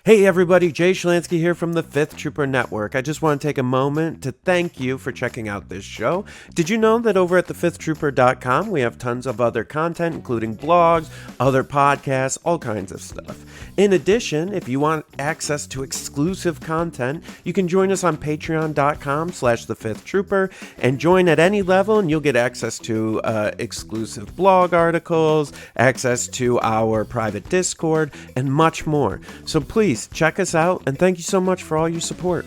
Hey everybody, Jay Schlansky here from the 5th Trooper Network. I just want to take a moment to thank you for checking out this show. Did you know that over at the5thtrooper.com we have tons of other content, including blogs, other podcasts, all kinds of stuff. In addition, if you want access to exclusive content, you can join us on patreon.com/the5thtrooper and join at any level and you'll get access to exclusive blog articles, access to our private Discord, and much more. So please check us out, and thank you so much for all your support.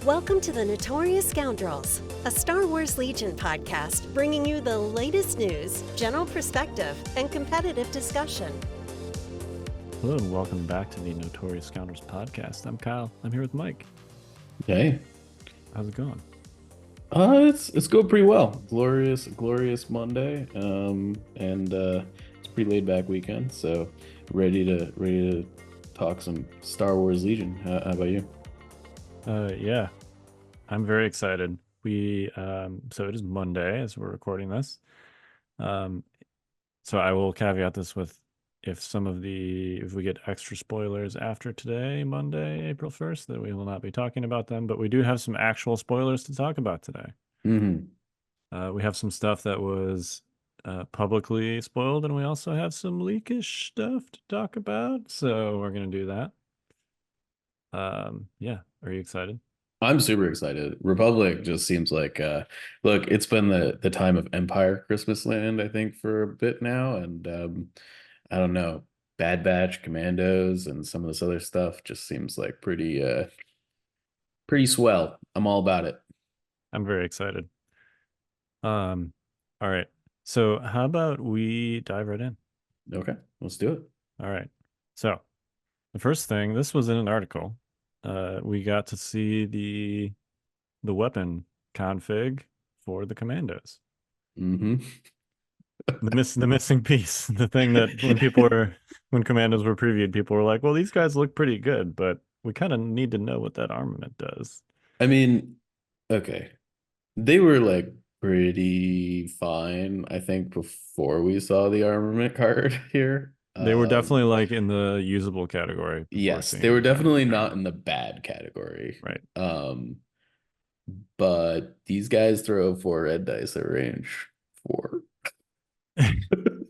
Welcome to the Notorious Scoundrels, a Star Wars Legion podcast bringing you the latest news, general perspective, and competitive discussion. Hello and welcome back to the Notorious Scoundrels podcast. I'm Kyle. I'm here with Mike. Hey. How's it going? It's going pretty well. Glorious Monday. It's a pretty laid back weekend, so ready to talk some Star Wars Legion. How about you? Yeah, I'm very excited. So it is Monday as we're recording this. So I will caveat this with if we get extra spoilers after today, Monday, April 1st, that we will not be talking about them, but we do have some actual spoilers to talk about today. Mm-hmm. We have some stuff that was publicly spoiled, and we also have some leakish stuff to talk about, so we're going to do that. Yeah, are you excited? I'm super excited. Republic just seems like look, it's been the time of Empire Christmas Land, I think, for a bit now, and I don't know, Bad Batch, Commandos, and some of this other stuff just seems like pretty swell. I'm all about it. I'm very excited. All right. So how about we dive right in? Okay, let's do it. All right. So the first thing, this was in an article. We got to see the weapon config for the commandos. Mm-hmm. The missing piece, the thing that when commandos were previewed, people were like, well, these guys look pretty good, but we kind of need to know what that armament does. I mean, okay. They were like pretty fine, I think, before we saw the armament card here. They were definitely like in the usable category. Yes, they were definitely not in the bad category. Right. But these guys throw 4 red dice at range 4.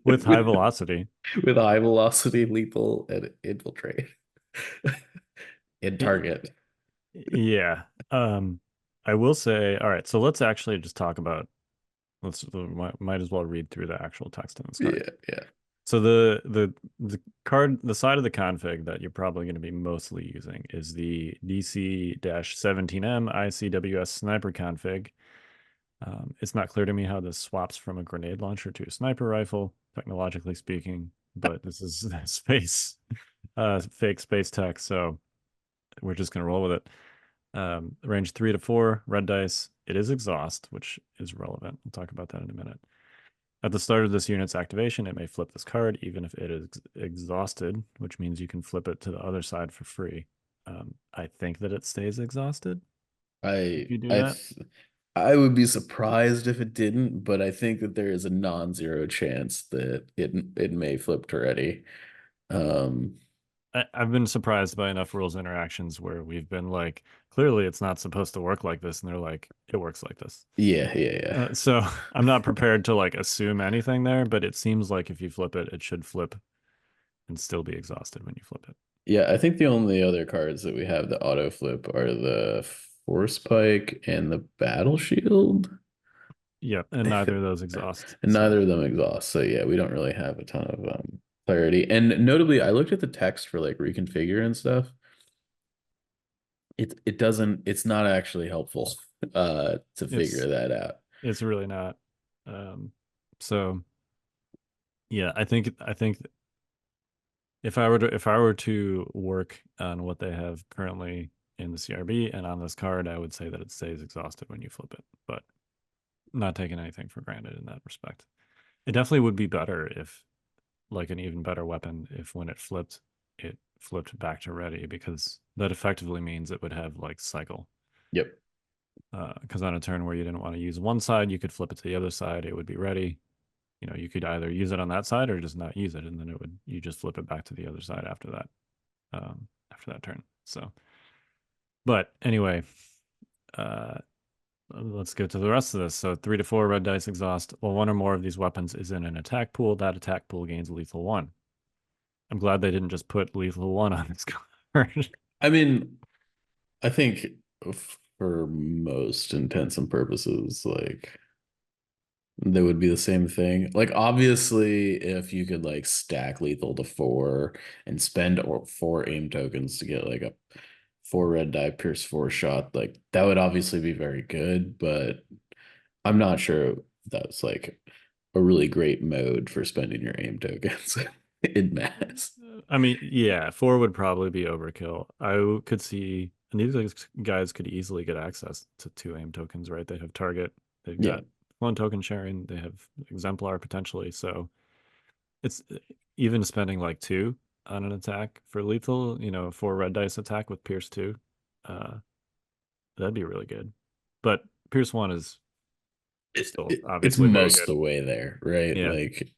With high velocity. With high velocity, lethal, and infiltrate. And target. Yeah. I will say, all right, so let's actually just talk about might as well read through the actual text in this card. Yeah. So the card, the side of the config that you're probably going to be mostly using is the DC-17M ICWS sniper config. It's not clear to me how this swaps from a grenade launcher to a sniper rifle, technologically speaking, but this is space, fake space tech, so we're just going to roll with it. Range 3 to 4, red dice. It is exhaust, which is relevant. We'll talk about that in a minute. At the start of this unit's activation, it may flip this card, even if it is exhausted, which means you can flip it to the other side for free. I think that it stays exhausted. If you do that. I would be surprised if it didn't, but I think that there is a non-zero chance that it may flip already. I've been surprised by enough rules interactions where we've been like, clearly it's not supposed to work like this, and they're like, it works like this. Yeah. So I'm not prepared to like assume anything there, but it seems like if you flip it, it should flip and still be exhausted when you flip it. Yeah, I think the only other cards that we have that auto flip are the Force Pike and the Battle Shield. Yep, and neither of those exhaust. And neither of them exhaust. So yeah, we don't really have a ton of clarity. And notably, I looked at the text for like reconfigure and stuff. It's not actually helpful to figure that out. It's really not. So yeah, I think if I were to work on what they have currently in the CRB and on this card, I would say that it stays exhausted when you flip it, but not taking anything for granted in that respect. It definitely would be better if, like an even better weapon, if when it flipped back to ready, because that effectively means it would have like cycle. Yep. Because on a turn where you didn't want to use one side, you could flip it to the other side. It would be ready. You could either use it on that side or just not use it, and then you just flip it back to the other side after that turn. So, but anyway, uh, let's get to the rest of this. So 3 to 4 red dice exhaust. Well, one or more of these weapons is in an attack pool. That attack pool gains lethal 1. I'm glad they didn't just put lethal 1 on this card. I mean, I think for most intents and purposes, like they would be the same thing. Like obviously, if you could like stack lethal to 4 and spend or 4 aim tokens to get like a 4 red die pierce 4 shot, like that would obviously be very good, but I'm not sure that's like a really great mode for spending your aim tokens in mass. I mean, yeah, 4 would probably be overkill. I could see, and these guys could easily get access to 2 aim tokens, right? They have target, they've Yeah. got 1 token sharing, they have exemplar potentially. So it's even spending like 2 on an attack for lethal, 4 red dice attack with Pierce 2. That'd be really good. But Pierce 1 is still It's obviously very most good. the way there, right? Yeah. Like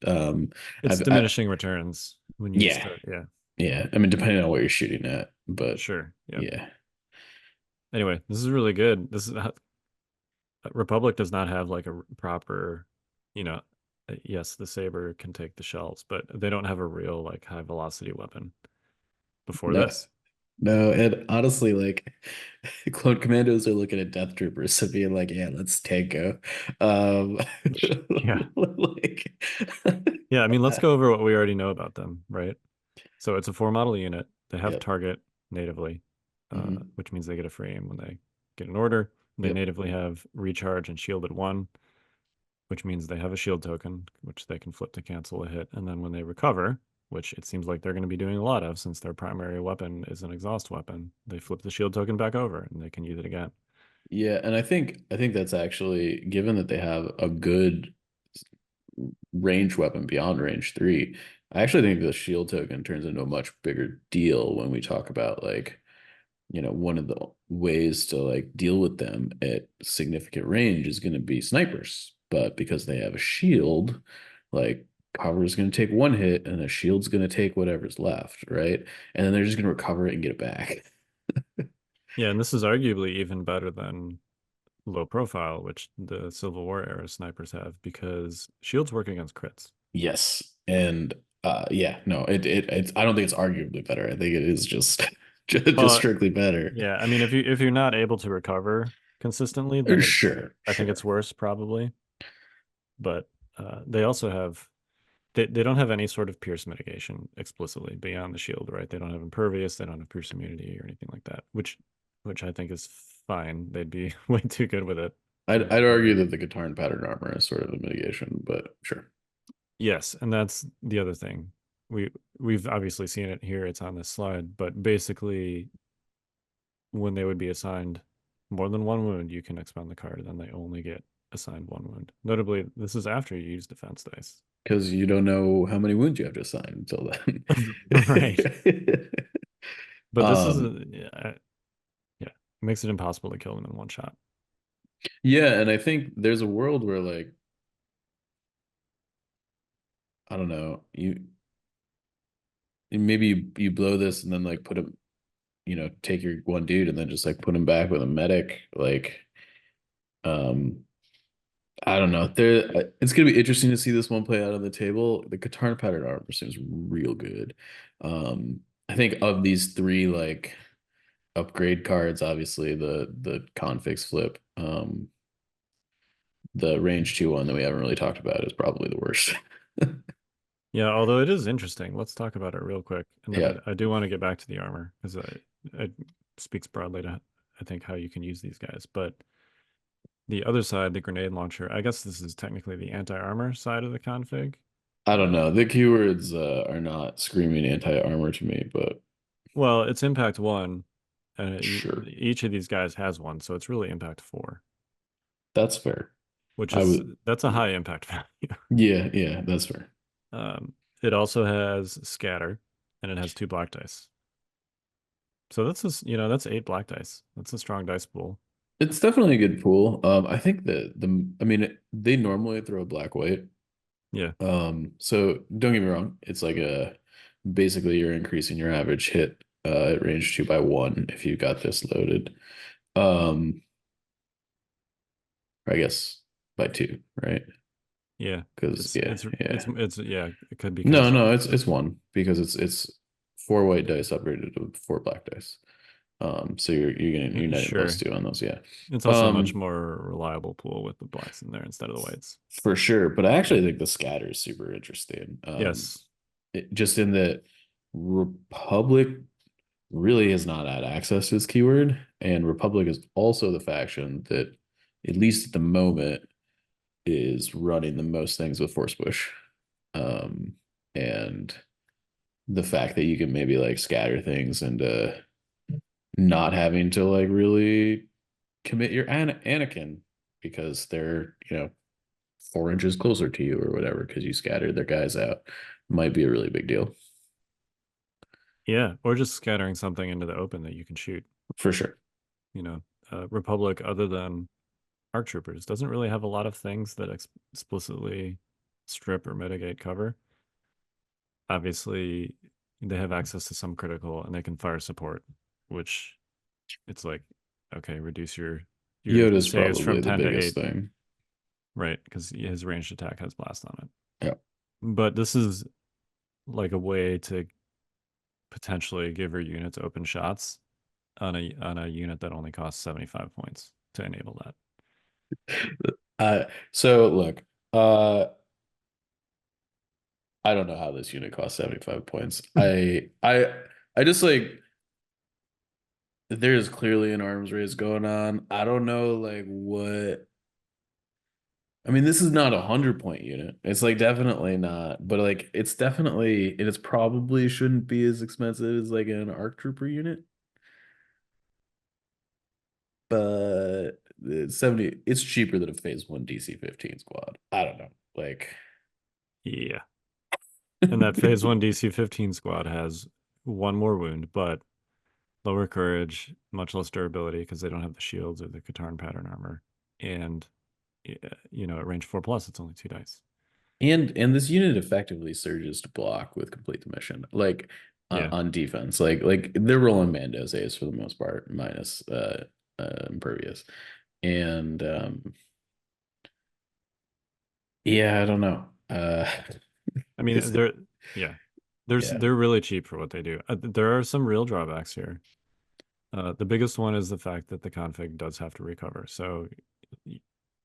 It's I diminishing returns when you yeah. start. Yeah, Yeah. I mean depending on what you're shooting at, but sure. Yeah. yeah. Anyway, this is really good. Republic does not have like a proper, you know, yes, the saber can take the shells, but they don't have a real like high velocity weapon before No. this. No, and honestly, like clone commandos are looking at death troopers and being like, yeah, let's tango. Um Yeah. like Yeah, I mean, let's go over what we already know about them, right? So it's a 4 model unit. They have yep. target natively, Mhm. which means they get a free aim when they get an order. They Yep. natively have recharge and shielded 1, which means they have a shield token, which they can flip to cancel a hit. And then when they recover, which it seems like they're going to be doing a lot of since their primary weapon is an exhaust weapon, they flip the shield token back over and they can use it again. Yeah, and I think that's actually given that they have a good range weapon beyond range 3. I actually think the shield token turns into a much bigger deal when we talk about like, one of the ways to like deal with them at significant range is going to be snipers. But because they have a shield, like cover is going to take 1 hit and a shield's going to take whatever's left, right? And then they're just going to recover it and get it back. Yeah, and this is arguably even better than low profile, which the Civil War era snipers have, because shields work against crits. Yes. And yeah, no, it's I don't think it's arguably better. I think it is just just Uh, strictly better. yeah, I mean, if you're not able to recover consistently, then Sure, I think it's sure. worse probably. But they also have they don't have any sort of pierce mitigation explicitly beyond the shield, right? They don't have impervious, they don't have pierce immunity or anything like that, which I think is fine. They'd be way too good with it. I'd argue that the guitar and pattern armor is sort of a mitigation, but sure. Yes, and that's the other thing. We've obviously seen it here. It's on this slide, but basically, when they would be assigned more than 1 wound, you can expend the card, and they only get assigned 1 wound. Notably, this is after you use defense dice. Because you don't know how many wounds you have to assign until Right. then. But this is um yeah, it makes it impossible to kill them in 1 shot. yeah, and I think there's a world where like I don't know, maybe you blow this and then like put him, take your 1 dude and then just like put him back with a medic, like um I don't know. It's gonna be interesting to see this one play out on the table. The Katarn pattern armor seems real good. I think of these 3 like upgrade cards, obviously the configs flip. The range 2 one that we haven't really talked about is probably the worst. Yeah, although it is interesting. Let's talk about it real quick, and then Yeah, I do want to get back to the armor because it speaks broadly to I think how you can use these guys. But the other side, the grenade launcher, I guess this is technically the anti-armor side of the config. I don't know. The keywords are not screaming anti-armor to me, but Well, it's impact 1, and sure, each of these guys has 1, so it's really impact 4, that's fair. which I is would, that's a high impact value. yeah, yeah, that's fair. It also has scatter, and it has 2 black dice. So that's 8 black dice. That's a strong dice pool. It's definitely a good pool. I think that I mean, they normally throw a black white. Yeah, So don't get me wrong, it's like a basically you're increasing your average hit at range 2 by 1 if you got this loaded. Um, I guess by 2, right? yeah. Because It's yeah, it's yeah. it's yeah. It could No, because no, it's 1 because it's 4 white dice upgraded to 4 black dice. So you're netting plus sure. 2 on those, yeah. It's also a much Um, more reliable pool with the blacks in there instead of the whites. for sure, but I actually think the scatter is super interesting. Yes. Just in that Republic really has not had access to this keyword, and Republic is also the faction that, at least at the moment, is running the most things with Force Push. And the fact that you can maybe like scatter things and not having to like really commit your Anakin because they're 4 inches closer to you or whatever because you scattered their guys out might be a really big deal Yeah, or just scattering something into the open that you can shoot. for sure. You know, Republic, other than ARC Troopers, doesn't really have a lot of things that explicitly strip or mitigate cover. Obviously, they have access to some critical, and they can fire support, which it's like, okay, reduce your Yoda's saves from probably the 10 to biggest 8, thing. right? Because his ranged attack has blast on it. Yeah. But this is like a way to potentially give your units open shots on a unit that only costs 75 points to enable that. So look, uh, I don't know how this unit costs 75 points. I just like there's clearly an arms race going on. I don't know like what I mean, this is not 100 point unit. It's like definitely not, but like it's definitely it's probably shouldn't be as expensive as like an ARC Trooper unit. But it's 70, it's cheaper than a phase 1 DC-15 squad. I don't know. Like Yeah. And that phase 1 DC-15 squad has one more wound, but lower courage, much less durability because they don't have the shields or the Katarn pattern armor. And, at range 4 plus, it's only 2 dice. and this unit effectively surges to block with complete the mission. Like Yeah. on defense. Like they're rolling Mando's Ace for the most part, minus Impervious. And yeah, I don't know. I mean, It's yeah, yeah. they're really cheap for what they do. There are some real drawbacks here. The biggest one is the fact that the config does have to recover. So,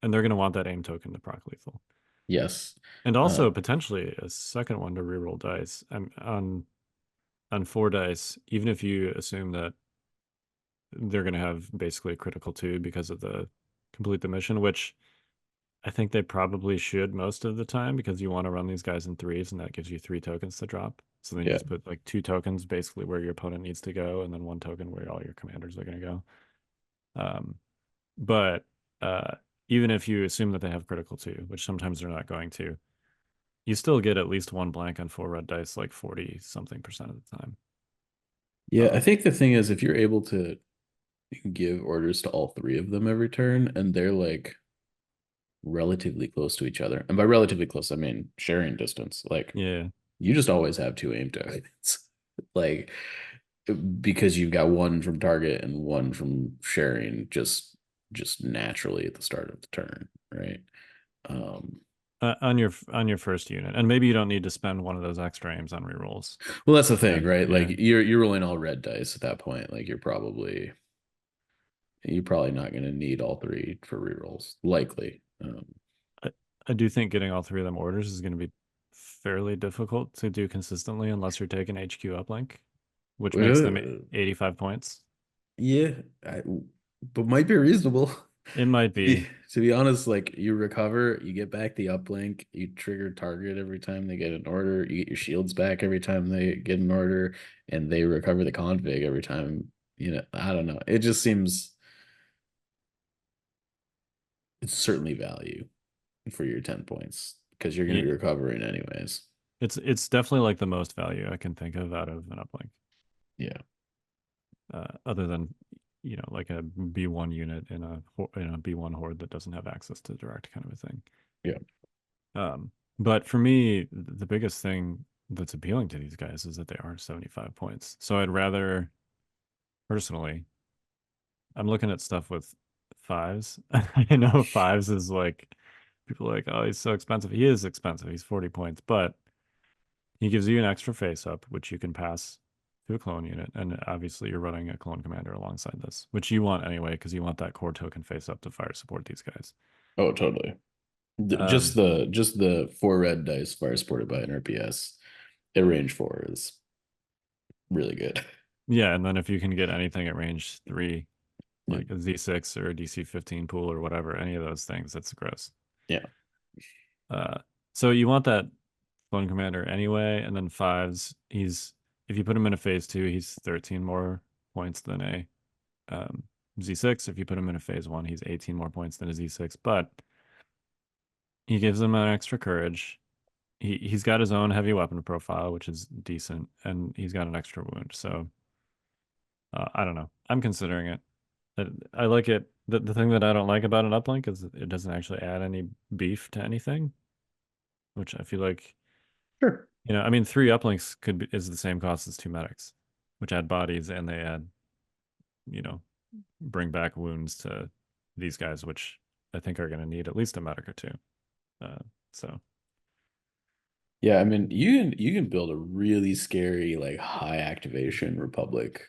and they're going to want that aim token to proc lethal. Yes. And Uh, also potentially a second one to reroll dice. On 4 dice, even if you assume that they're going to have basically a critical 2 because of the complete the mission, which I think they probably should most of the time because you want to run these guys in 3s and that gives you 3 tokens to drop. So then you yeah. just put like 2 tokens basically where your opponent needs to go and then 1 token where all your commanders are going to go. Um, but uh, even if you assume that they have critical 2, which sometimes they're not going to, you still get at least 1 blank on 4 red dice like 40 something percent of the time. Yeah, I Um, think the thing is if you're able to give orders to all 3 of them every turn and they're like relatively close to each other. And by relatively close, I mean sharing distance. Like yeah. you just always have 2 aim targets. Like because you've got one from target and one from sharing just naturally at the start of the turn, right? Um On your first unit, and maybe you don't need to spend one of those extra aims on rerolls. well that's the thing, And right? Like yeah, you're rolling all red dice at that point. Like you're probably not going to need all 3 for rerolls, likely. I, I do think getting all 3 of them orders is going to be fairly difficult to do consistently unless you're taking HQ uplink, which makes them Uh, 85 points. yeah, but might be reasonable. It might be. To be honest, like you recover, you get back the uplink, you trigger target every time they get an order, you get your shields back every time they get an order, and they recover the config every time. I don't know. It just seems it's certainly value for your 10 points because you're going to Yeah, be recovering anyways. it's definitely like the most value I can think of out of an uplink. Yeah. Other than like a B1 unit in a B1 horde that doesn't have access to direct kind of a thing. Yeah. But for me, the biggest thing that's appealing to these guys is that they are 75 points. So I'd rather, personally, I'm looking at stuff with fives. I know fives is like, people are like, oh, he's so expensive. He is expensive. He's 40 points, but he gives you an extra face up, which you can pass to a clone unit. And obviously, you're running a clone commander alongside this, which you want anyway, because you want that core token face up to fire support these guys. Oh, totally. Just Um, the 4 red dice fire supported by an RPS at range 4 is really good. yeah, and then if you can get anything at range 3, Yeah. like a Z6 or a DC-15 pool or whatever, any of those things, that's gross. Yeah. Uh, so you want that clone commander anyway, and then fives, if you put him in a phase 2, he's 13 more points than a um, Z6. If you put him in a phase 1, he's 18 more points than a Z6, but he gives him an extra courage. He's got his own heavy weapon profile, which is decent, and he's got an extra wound. So I don't know. I'm considering it. I like it. The thing that I don't like about an uplink is it doesn't actually add any beef to anything, which I feel like, Sure. I mean, 3 uplinks is the same cost as 2 medics, which add bodies and they add, you know, bring back wounds to these guys, which I think are going to need at least a medic or 2. So Yeah, I mean, you can build a really scary, like high activation Republic,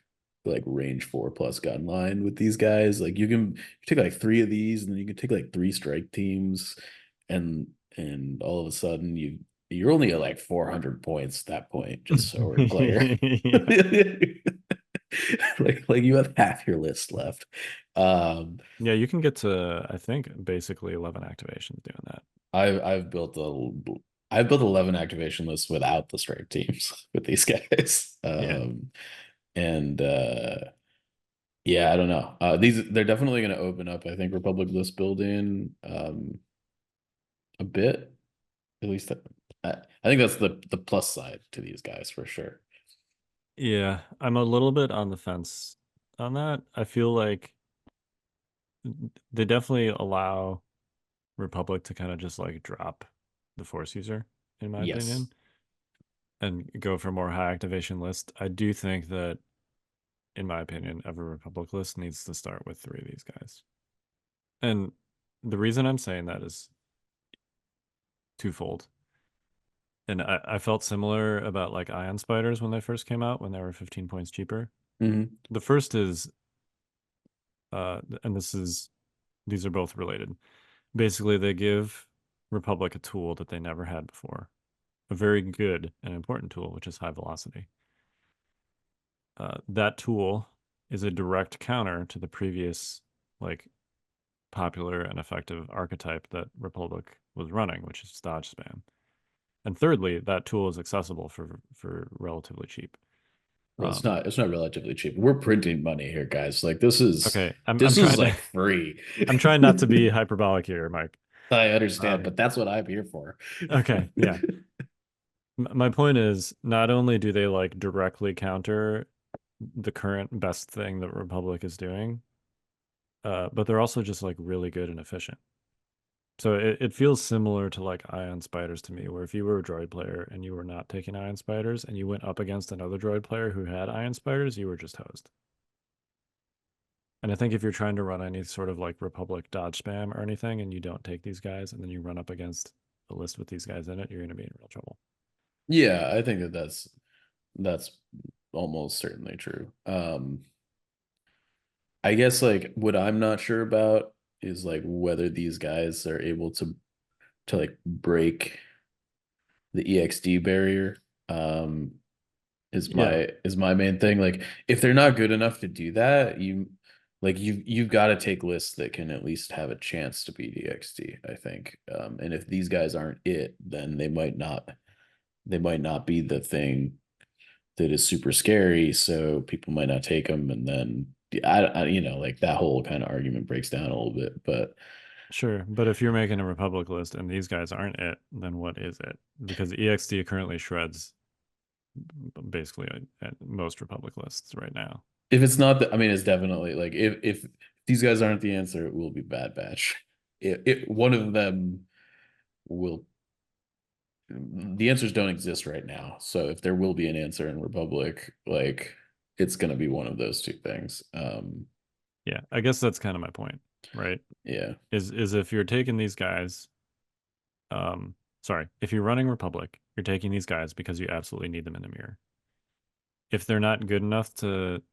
like range 4 plus gun line with these guys. Like you can take like 3 of these, and then you can take like 3 strike teams, and all of a sudden you're only at like 400 points at that point, just so we're clear. yeah. Like you have half your list left. Yeah, you can get to, I think, basically 11 activations doing that. I've built 11 activation lists without the strike teams with these guys. Yeah. And yeah, I don't know. They're definitely going to open up, I think, Republic list building a bit. At least I think that's the plus side to these guys for sure. Yeah, I'm a little bit on the fence on that. I feel like they definitely allow Republic to kind of just like drop the Force user, in my Yes. opinion, and go for more high activation list. I do think that, in my opinion, every Republic list needs to start with 3 of these guys. And the reason I'm saying that is twofold. And I felt similar about like Ion Spiders when they first came out, when they were 15 points cheaper. Mm-hmm. The first is, and these are both related. Basically, they give Republic a tool that they never had before, a very good and important tool, which is high velocity. That tool is a direct counter to the previous, like, popular and effective archetype that Republic was running, which is dodge spam. And thirdly, that tool is accessible for relatively cheap. Well, it's not relatively cheap. We're printing money here, guys. Like this is Okay, I'm this is trying to like free. I'm trying not to be hyperbolic here, Mike. I understand, Um, but that's what I'm here for. okay, yeah. My point is, not only do they like directly counter the current best thing that Republic is doing, but they're also just like really good and efficient. So it feels similar to like Ion Spiders to me, where if you were a droid player and you were not taking Ion Spiders and you went up against another droid player who had Ion Spiders, you were just hosed. And I think if you're trying to run any sort of like Republic dodge spam or anything and you don't take these guys and then you run up against a list with these guys in it, you're going to be in real trouble. Yeah, I think that's almost certainly true. I guess like what I'm not sure about is like whether these guys are able to like break the EXD barrier. Is Yeah, my main thing. Like if they're not good enough to do that, you've got to take lists that can at least have a chance to beat EXD, I think. And if these guys aren't it, then they might not be the thing that is super scary, so people might not take them, and then like that whole kind of argument breaks down a little bit. But sure. But if you're making a Republic list and these guys aren't it, then what is it? Because EXD currently shreds basically at most Republic lists right now. if it's not the, I mean, it's definitely like if these guys aren't the answer, it will be Bad Batch. One of them will. The answers don't exist right now, so if there will be an answer in Republic, like it's gonna be one of those two things. Yeah, I guess that's kind of my point, right? Yeah. Is if you're taking these guys, sorry, if you're running Republic, you're taking these guys because you absolutely need them in the mirror. If they're not good enough to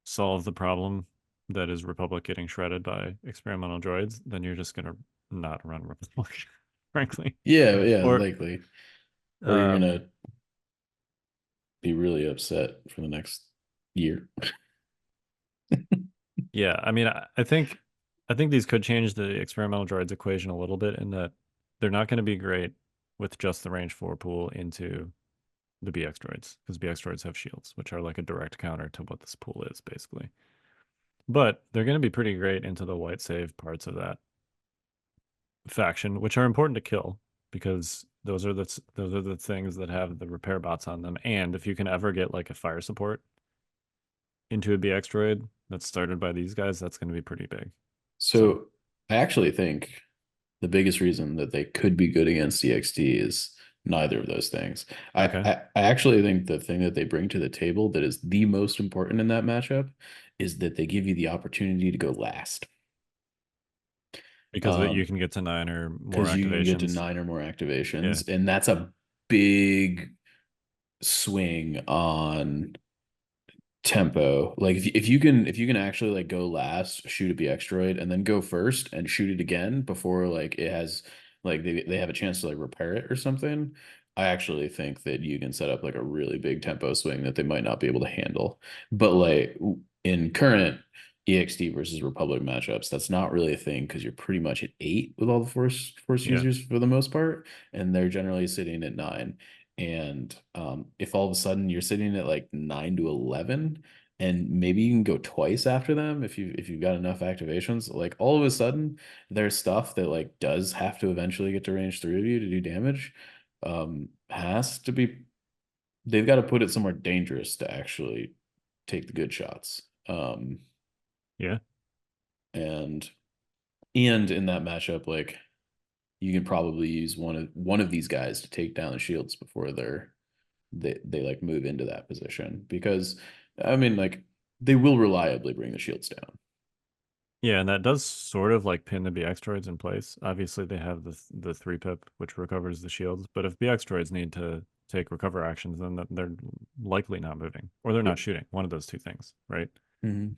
solve the problem that is Republic getting shredded by experimental droids, then you're just gonna not run Republic, frankly. Yeah, yeah, Or likely. Or you're um, gonna be really upset for the next year. yeah, I mean, I think these could change the experimental droids equation a little bit in that they're not going to be great with just the range 4 pool into the BX droids because BX droids have shields, which are like a direct counter to what this pool is basically. But they're going to be pretty great into the white save parts of that faction, which are important to kill because those are the things that have the repair bots on them. And if you can ever get like a fire support into a BX droid that's started by these guys, that's going to be pretty big. So So I actually think the biggest reason that they could be good against EXT is neither of those things. okay, I actually think the thing that they bring to the table that is the most important in that matchup is that they give you the opportunity to go last. because that you Um, can get to 9 or more because you can get to activations. 9 or more Yeah, activations, and that's a big swing on tempo. Like if you can actually like go last, shoot a BX droid, and then go first and shoot it again before like it has like they have a chance to like repair it or something. I actually think that you can set up like a really big tempo swing that they might not be able to handle. But like in current EXT versus Republic matchups, that's not really a thing because you're pretty much at 8 with all the force yeah, users for the most part, and they're generally sitting at 9. And if all of a sudden you're sitting at like 9 to 11, and maybe you can go twice after them if you've got enough activations, like all of a sudden there's stuff that like does have to eventually get to range 3 of you to do damage. Has to be they've got to put it somewhere dangerous to actually take the good shots. yeah, And in that matchup, like you can probably use one of these guys to take down the shields before they like move into that position, because I mean like they will reliably bring the shields down. yeah. And that does sort of like pin the BX droids in place. Obviously, they have the 3-pip, which recovers the shields. But if BX droids need to take recover actions, then they're likely not moving or they're not Yep. shooting. One of those two things, right? Mhm.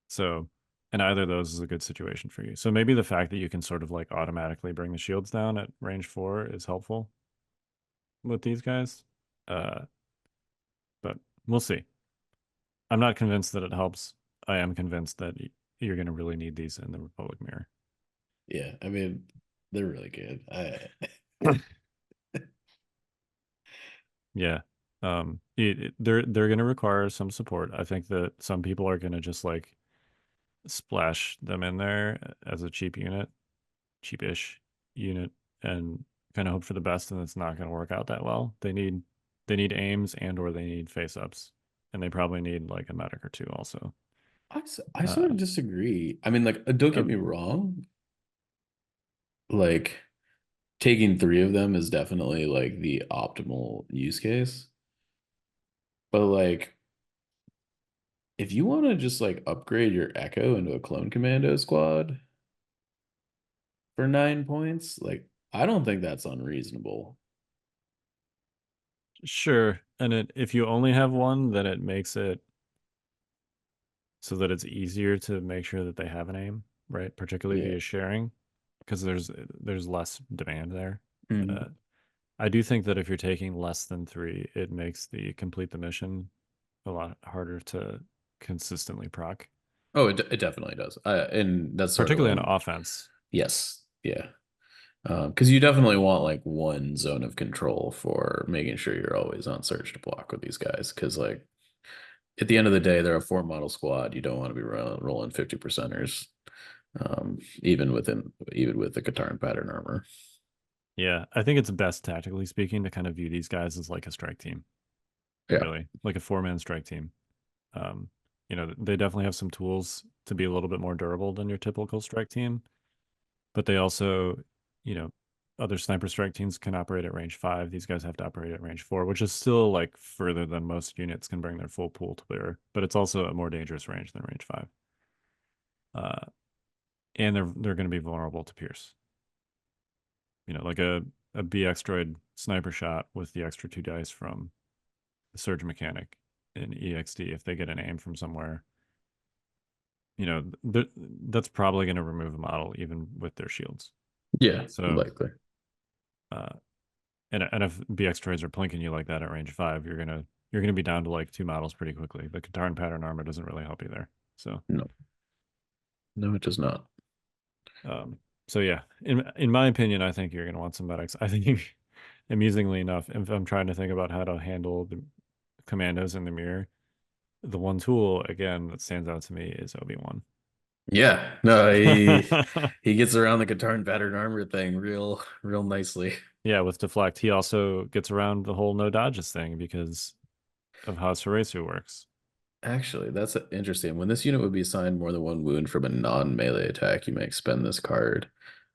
So, and either of those is a good situation for you. So maybe the fact that you can sort of like automatically bring the shields down at range 4 is helpful with these guys. Uh, but we'll see. I'm not convinced that it helps. I am convinced that you're going to really need these in the Republic mirror. Yeah, I mean they're really good. Yeah. They're going to require some support. I think that some people are going to just like splash them in there as a cheap unit, cheapish unit, and kind of hope for the best, and it's not going to work out that well. They need aims and or they need face ups, and they probably need like a medic or two also. I sort Uh, of disagree. I mean, like, don't uh, get me wrong. Like, taking 3 of them is definitely like the optimal use case. But like, if you want to just like upgrade your Echo into a clone commando squad for 9 points, like, I don't think that's unreasonable. sure, and if you only have one, then it makes it so that it's easier to make sure that they have an aim, right? Particularly Yeah. via sharing, because there's less demand there. Uh, Mhm. I do think that if you're taking less than 3, it makes the complete the mission a lot harder to consistently proc, Oh, it definitely does. And that's sort of particularly on like, offense. yes, yeah. Because you definitely want like one zone of control for making sure you're always on search to block with these guys. Because like at the end of the day, they're a 4 model squad. You don't want to be rolling 50 percenters, even with the Katarn pattern armor. Yeah, I think it's best tactically speaking to kind of view these guys as like a strike team, Yeah. really, like a 4-man strike team. They definitely have some tools to be a little bit more durable than your typical strike team, but they also, you know, other sniper strike teams can operate at range 5. These guys have to operate at range 4, which is still like further than most units can bring their full pool to bear, but it's also a more dangerous range than range 5. And they're going to be vulnerable to pierce. Like a BX droid sniper shot with the extra 2 dice from the surge mechanic in EXD, if they get an aim from somewhere, that's probably going to remove a model even with their shields. Yeah, So likely. And if BX droids are plinking you like that at range 5, you're gonna be down to like 2 models pretty quickly. The Katarn pattern armor doesn't really help you there. So no, it does not. So yeah, in my opinion, I think you're gonna want some medics. I think, amusingly enough, if I'm trying to think about how to handle the commandos in the mirror, the one tool again that stands out to me is Obi-Wan. Yeah, no, he gets around the Katarn pattern armor thing real nicely. Yeah, with deflect, he also gets around the whole no dodges thing because of how Sarasu works. Actually, that's interesting. When this unit would be assigned more than 1 wound from a non-melee attack, you may expend this card,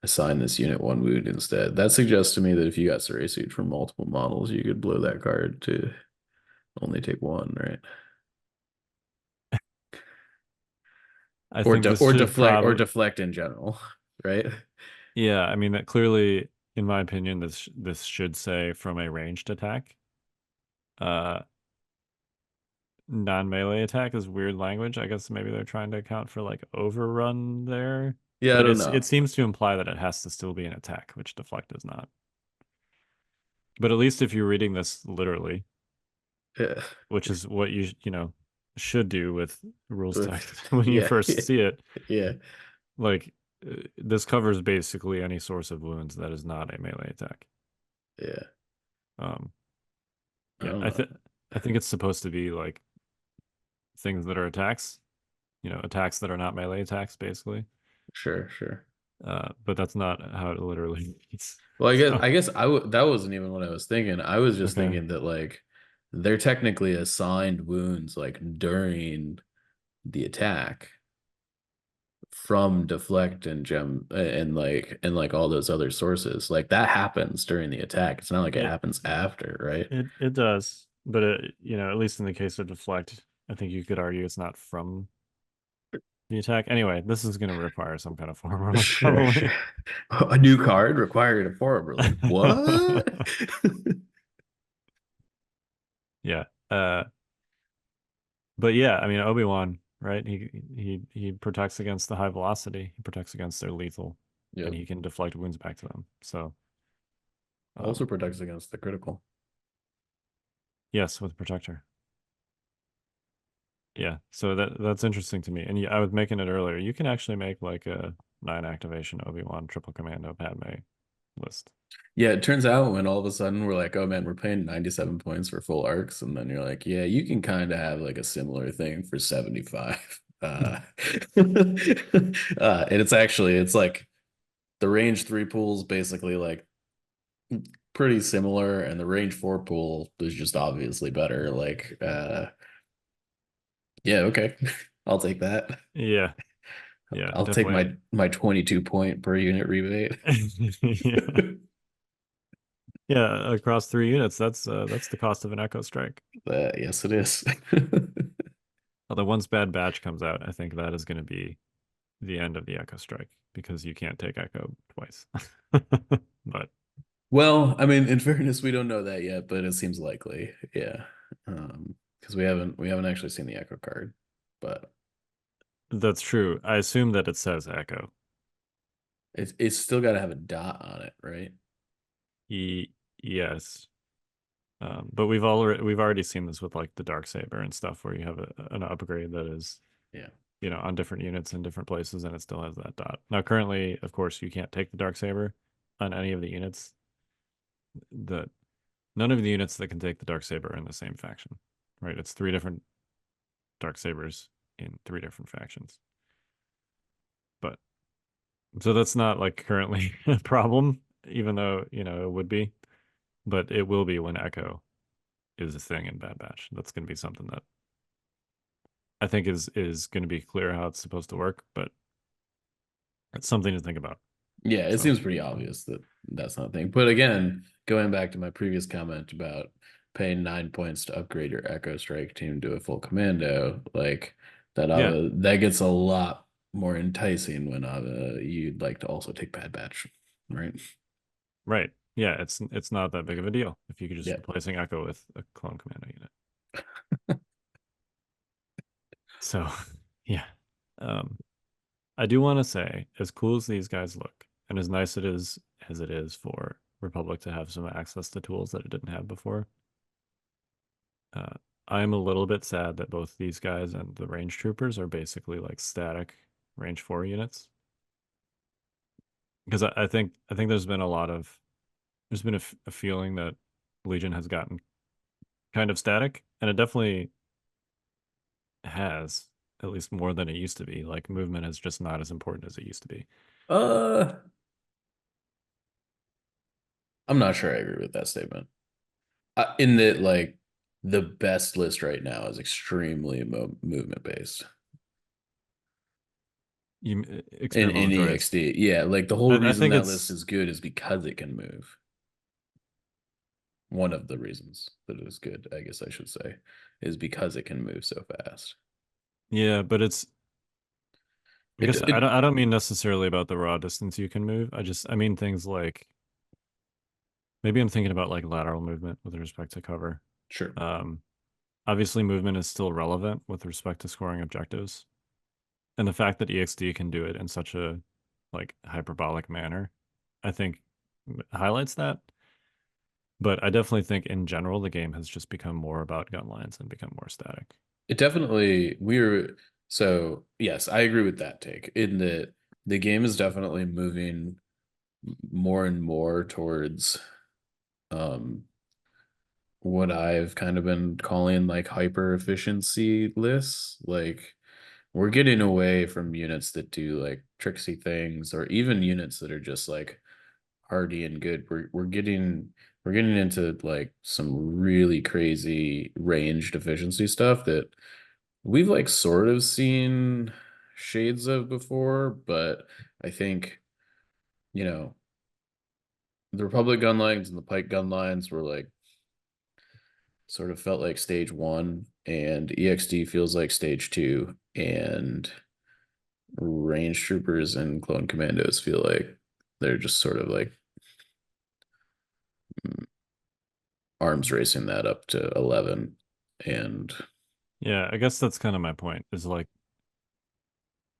assign this unit 1 wound instead. That suggests to me that if you got Sarasu from multiple models, you could blow that card to only take 1, right? I Or think this or should deflect in general, right? Yeah, I mean that clearly, in my opinion, this should say from a ranged attack. Uh, Non-melee attack is weird language. I guess maybe they're trying to account for like overrun there. Yeah, I But don't it know. seems to imply that it has to still be an attack, which deflect is not. But at least if you're reading this literally, Yeah. which is what you should do with rules text when you Yeah, first see it, yeah, like this covers basically any source of wounds that is not a melee attack. yeah. Um, I yeah, don't I know. think I think it's supposed to be like things that are attacks, attacks that are not melee attacks, basically. Sure. But that's not how it literally reads. Well, So, I guess that wasn't even what I was thinking. I was just okay. thinking that like they're technically assigned wounds like during the attack from deflect and gem and like all those other sources. Like that happens during the attack. It's not like it It happens after, right? it does, but at least in the case of deflect, I think you could argue it's not from the attack. Anyway, this is going to require some kind of form, Sure. probably. A new card required a form. We're like, what? Yeah. But yeah, I mean Obi-Wan, right? He protects against the high velocity. He protects against their lethal, and Yep. he can deflect wounds back to them. So, Also um, protects against the critical. yes, with protector. Yeah, so that's interesting to me. And I was making it earlier. You can actually make like a 9 activation Obi-Wan triple commando Padme list. Yeah, it turns out when all of a sudden we're like, oh man, we're paying 97 points for full arcs, and then you're like, yeah, you can kind of have like a similar thing for 75. And it's like the range 3 pool is basically like pretty similar, and the range 4 pool is just obviously better. Like, yeah, okay, I'll take that. Yeah, yeah, I'll take definitely. my 22 point per unit rebate. Yeah. Yeah, across 3 units, that's the cost of an Echo Strike. Yes, it is. Although once Bad Batch comes out, I think that is going to be the end of the Echo Strike because you can't take Echo twice. But Well, I mean, in fairness, we don't know that yet, but it seems likely. Yeah. Because we haven't actually seen the Echo card, but that's true. I assume that it says Echo. it's still got to have a dot on it, right? Yes. But we've already seen this with like the dark saber and stuff where you have an upgrade that is Yeah. on different units in different places and it still has that dot. Now currently, of course, you can't take the dark saber on any of the units. That None of the units that can take the dark saber are in the same faction, right? It's 3 different dark sabers in 3 different factions. But so that's not like currently a problem, even though it would be, but it will be when Echo is a thing in Bad Batch. That's going to be something that I think is going to be clear how it's supposed to work, but it's something to think about. Yeah, it So seems pretty obvious that that's not a thing. But again, going back to my previous comment about paying 9 points to upgrade your Echo Strike team to a full commando, like that yeah, that gets a lot more enticing when you'd like to also take Bad Batch, right? right. Yeah, it's not that big of a deal if you could just Yeah. replacing Echo with a clone commando unit. So yeah. Um I do want to say, as cool as these guys look, and as nice it is as it is for Republic to have some access to tools that it didn't have before, uh, I am a little bit sad that both these guys and the range troopers are basically like static range 4 units. Because I think there's been a feeling that Legion has gotten kind of static, and it definitely has, at least more than it used to be. Like movement is just not as important as it used to be. Uh, I'm not sure I agree with that statement. In that, like, the best list right now is extremely movement based You in experimental droids. EXD. Yeah, like the whole I reason think that list it's is good is because it can move. One of the reasons that it is good, I guess I should say, is because it can move so fast. yeah, but it's I It guess it I don't mean necessarily about the raw distance you can move. I mean things like maybe I'm thinking about like lateral movement with respect to cover. sure. Um, Obviously movement is still relevant with respect to scoring objectives. And the fact that EXD can do it in such a like hyperbolic manner, I think highlights that. But I definitely think in general the game has just become more about gun lines and become more static. It definitely we're so yes, I agree with that take. In that the game is definitely moving more and more towards um what I've kind of been calling like hyper efficiency lists. Like we're getting away from units that do like tricksy things or even units that are just like hardy and good. We're getting into like some really crazy ranged efficiency stuff that we've like sort of seen shades of before, but I think, you know, the Republic gun lines and the Pike gun lines were like sort of felt like stage one, and EXD feels like stage two, and range troopers and clone commandos feel like they're just sort of like mm, arms racing that up to 11. And Yeah, I guess that's kind of my point. Is like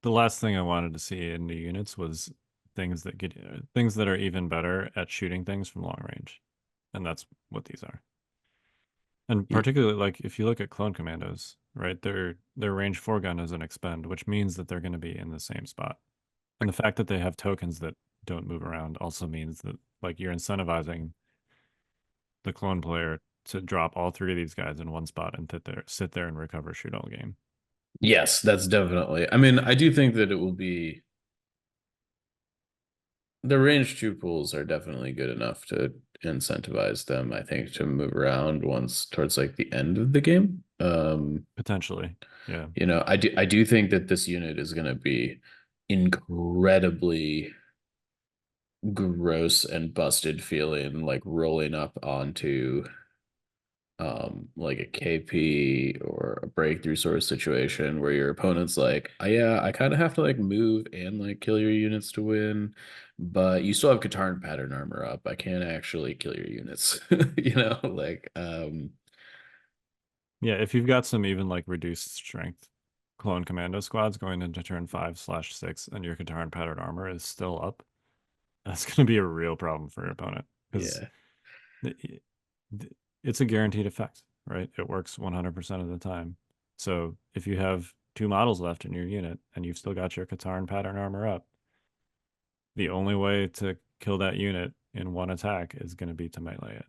the last thing I wanted to see in new units was things that are even better at shooting things from long range, and that's what these are. And particularly, like if you look at clone commandos, right, their range 4 gun is an expend, which means that they're going to be in the same spot. And the fact that they have tokens that don't move around also means that like you're incentivizing the clone player to drop all three of these guys in one spot and sit there and recover shoot all game. yes, that's definitely. I mean, I do think that it will be the range two pools are definitely good enough to incentivize them, I think, to move around once towards like the end of the game. Potentially. Yeah. I do think that this unit is going to be incredibly gross and busted feeling, like rolling up onto like a KP or a breakthrough sort of situation where your opponent's like, yeah, I kind of have to like move and like kill your units to win, but you still have Katarn pattern armor up. I can't actually kill your units. Like Yeah, if you've got some even like reduced strength clone commando squads going into turn 5/6 and your Katarn pattern armor is still up, that's going to be a real problem for your opponent because yeah. it's a guaranteed effect, right? It works 100% of the time. So if you have two models left in your unit and you've still got your Katarn pattern armor up, the only way to kill that unit in one attack is going to be to melee it.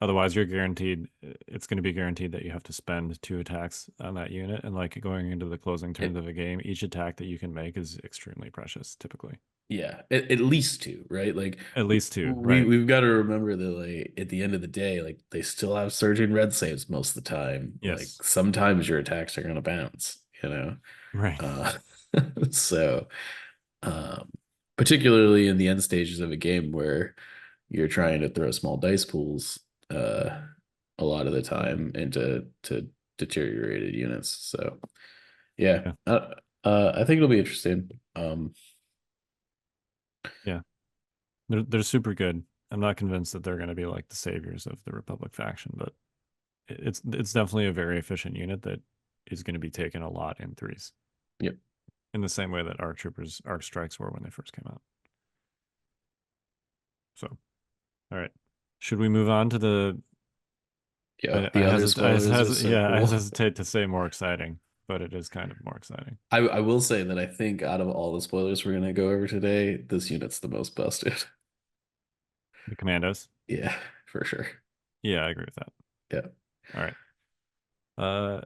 Otherwise, you're guaranteed. It's going to be guaranteed that you have to spend 2 attacks on that unit, and like going into the closing turns It, of a game, each attack that you can make is extremely precious. Typically, yeah, at least two, right? Like at least two. we Right? we've got to remember that like at the end of the day, like they still have surging red saves most of the time. Like Yes. sometimes your attacks are gonna bounce, you know. Right. Uh, so um, particularly in the end stages of a game where you're trying to throw small dice pools, a lot of the time into to deteriorated units. So yeah, Yeah. I think it'll be interesting. Yeah. They're super good. I'm not convinced that they're going to be like the saviors of the Republic faction, but it's definitely a very efficient unit that is going to be taken a lot in threes. Yep. In the same way that arc strikes were when they first came out. So, all right. Should we move on to the Yeah, the other spoilers are so I cool. hesitate to say more exciting, but it is kind of more exciting. I will say that I think out of all the spoilers we're gonna go over today, this unit's the most busted. The commandos. Yeah, for sure. Yeah, I agree with that. Yeah. All right. Uh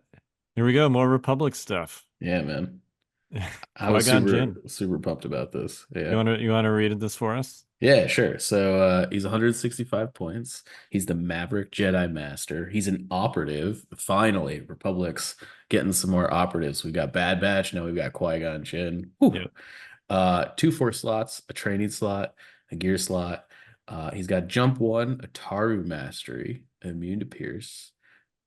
Here we go, more Republic stuff. Yeah, man. I was Qui-Gon super Jinn. super pumped about this. Yeah. You want to read this for us? Yeah, sure. So he's 165 points. He's the Maverick Jedi Master. He's an operative. Finally, Republic's getting some more operatives. We've got Bad Batch, now we've got Qui-Gon Jinn. Whew. Yeah. 2 force slots, a training slot, a gear slot. He's got jump one, a Taru mastery, immune to pierce,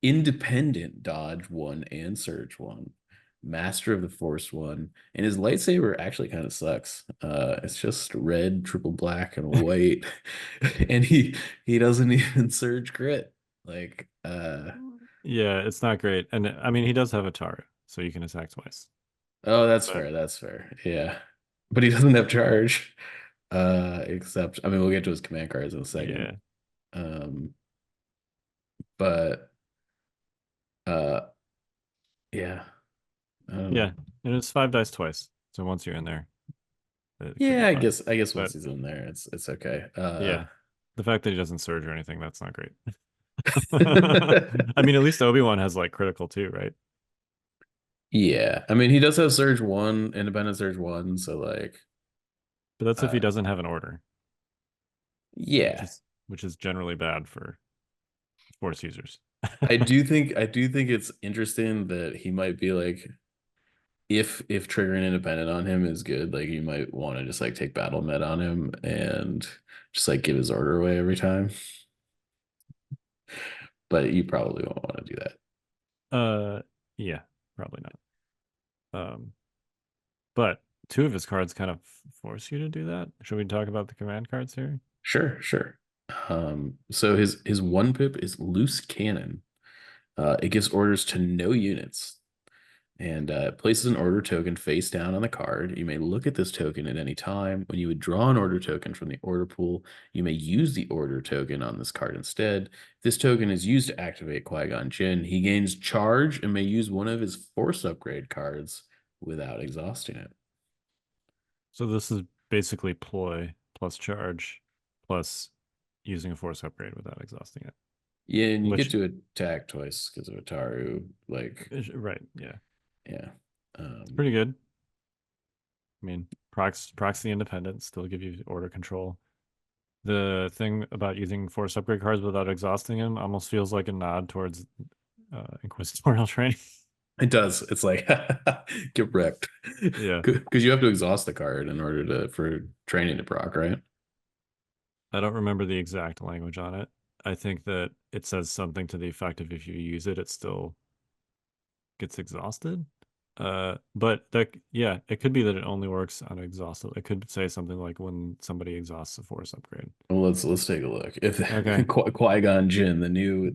independent dodge one and surge one, master of the force one, and his lightsaber actually kind of sucks. It's just red, triple black, and white, and he doesn't even surge crit. Like, Yeah, it's not great. And I mean, he does have a Taru, so you can attack twice. oh, that's But fair. That's fair. Yeah, but he doesn't have charge. Except, I mean, we'll get to his command cards in a yeah. second. Um, but uh, yeah, I don't Yeah. know. And it's 5 dice twice. So once you're in there, it could be Yeah, I fun. guess once But he's in there, it's okay. yeah, the fact that he doesn't surge or anything, that's not great. I mean, at least Obi-Wan has like critical too, right? Yeah, I mean, he does have Surge one, Independent Surge one, so like, But that's if he uh, doesn't have an order, yeah, which is generally bad for Force users. I do think it's interesting that he might be like, if triggering Independent on him is good, like you might want to just like take Battle Med on him and just like give his order away every time, but you probably won't want to do that. Yeah, probably not. But two of his cards kind of force you to do that. Should we talk about the command cards here? Sure, sure. So his one pip is Loose Cannon. It gives orders to no units and places an order token face down on the card. You may look at this token at any time. When you would draw an order token from the order pool, you may use the order token on this card instead. If this token is used to activate Qui-Gon Jinn, he gains charge and may use one of his force upgrade cards without exhausting it. So this is basically ploy plus charge plus using a force upgrade without exhausting it. Yeah, and you get Which to attack twice because of Ataru. Like, right, yeah. yeah. It's pretty good. I mean, procs the independent, still give you order control. The thing about using force upgrade cards without exhausting them almost feels like a nod towards inquisitorial training. It does. It's like get wrecked. Yeah. Because you have to exhaust the card in order to for training to proc, right? I don't remember the exact language on it. I think that it says something to the effect of if you use it, it still gets exhausted. But that yeah, it could be that it only works on exhausted. It could say something like when somebody exhausts a force upgrade. Well, let's take a look. If Okay. Qui-Gon Jinn, the new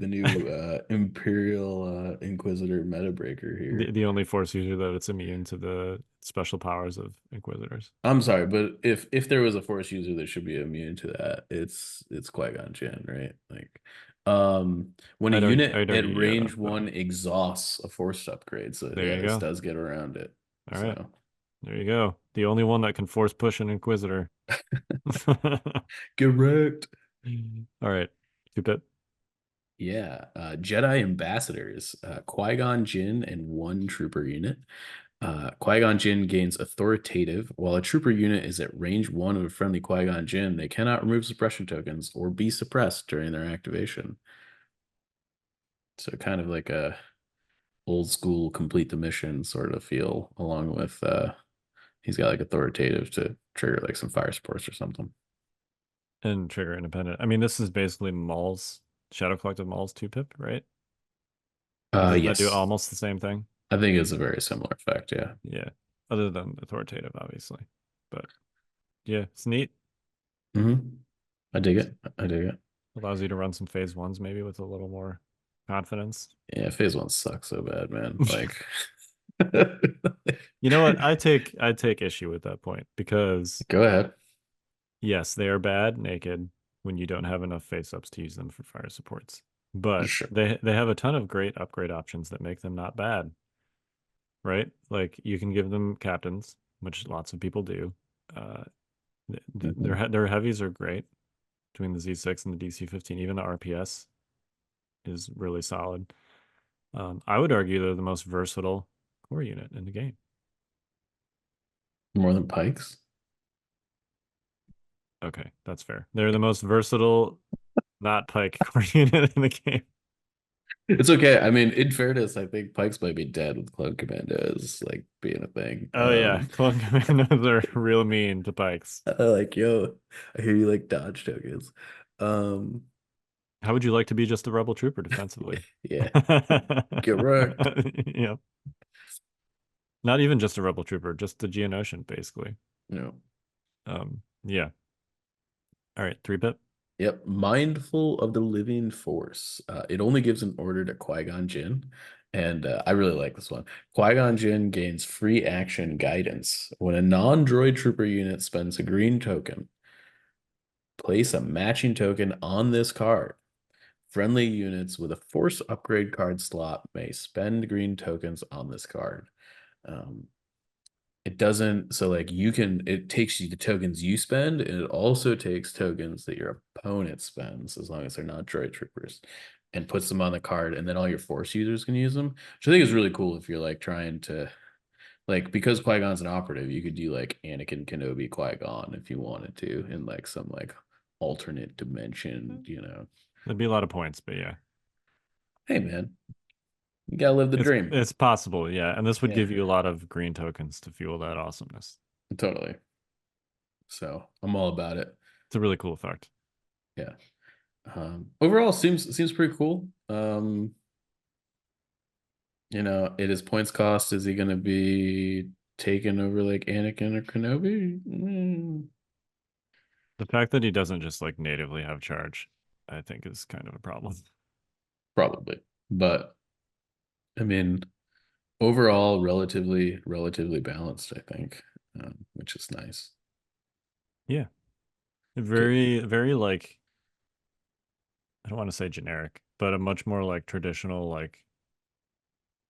Imperial Inquisitor meta breaker here. The only force user that it's immune to the special powers of Inquisitors. I'm sorry, but if there was a Force user that should be immune to that, it's Qui-Gon Jinn, right? Like, when a unit I'd at argue, yeah, range but one exhausts a Force upgrade, so there yeah, you this go. does get around it. All right. So There you go. The only one that can force push an Inquisitor. get wrecked. All right. 2-pip. Yeah, Jedi ambassadors, Qui-Gon Jinn and one trooper unit. Qui-Gon Jinn gains authoritative. While a trooper unit is at range 1 of a friendly Qui-Gon Jinn, they cannot remove suppression tokens or be suppressed during their activation. So kind of like a old school complete the mission sort of feel, along with he's got like authoritative to trigger like some fire supports or something. And trigger independent. I mean, this is basically Maul's Shadow Collective Maul's 2-pip, right? Like, doesn't that do Yes. almost the same thing? I think it's a very similar effect, yeah. Yeah. Other than authoritative, obviously. But yeah, it's neat. Mm-hmm. I dig it. I dig it. Allows you to run some phase ones maybe with a little more confidence. Yeah, phase 1 sucks so bad, man. Like You know what? I take issue with that point because go ahead. yes, they are bad naked when you don't have enough face ups to use them for fire supports. But Sure. they have a ton of great upgrade options that make them not bad, right? Like you can give them captains, which lots of people do. Uh, Mhm. their heavies are great between the Z6 and the DC-15. Even the RPS is really solid. I would argue they're the most versatile core unit in the game. More than pikes? Okay, that's fair. They're the most versatile, not pike core unit in the game. It's okay. I mean, in fairness, I think pikes might be dead with clone commandos like being a thing. Oh yeah, clone commandos are real mean to pikes. Like, yo, I hear you like dodge tokens. Um, How would you like to be just a rebel trooper defensively? yeah, get wrecked. Yeah. Not even just a rebel trooper, just the Geonosian, basically. No. Yeah. All right, 3-pip. Yep, mindful of the living force. It only gives an order to Qui-Gon Jinn, and I really like this one. Qui-Gon Jinn gains free action guidance. When a non-droid trooper unit spends a green token, place a matching token on this card. Friendly units with a force upgrade card slot may spend green tokens on this card. Um, it doesn't, so like it takes you the tokens you spend, and it also takes tokens that your opponent spends, as long as they're not droid troopers, and puts them on the card, and then all your force users can use them, which I think is really cool if you're like trying to, like, because Qui-Gon's an operative, you could do like Anakin Kenobi Qui-Gon if you wanted to, in like some like alternate dimension, There'd be a lot of points, but yeah. Hey man, you gotta live the dream. It's possible, yeah. And this would Yeah, give you a lot of green tokens to fuel that awesomeness. totally. So I'm all about it. It's a really cool effect. Yeah. Overall seems pretty cool. It is points cost. Is he gonna be taken over like Anakin or Kenobi? The fact that he doesn't just like natively have charge, I think is kind of a problem. Probably. But I mean, overall, relatively balanced, I think, which is nice. Yeah. Okay. Very, very like, I don't want to say generic, but a much more like traditional, like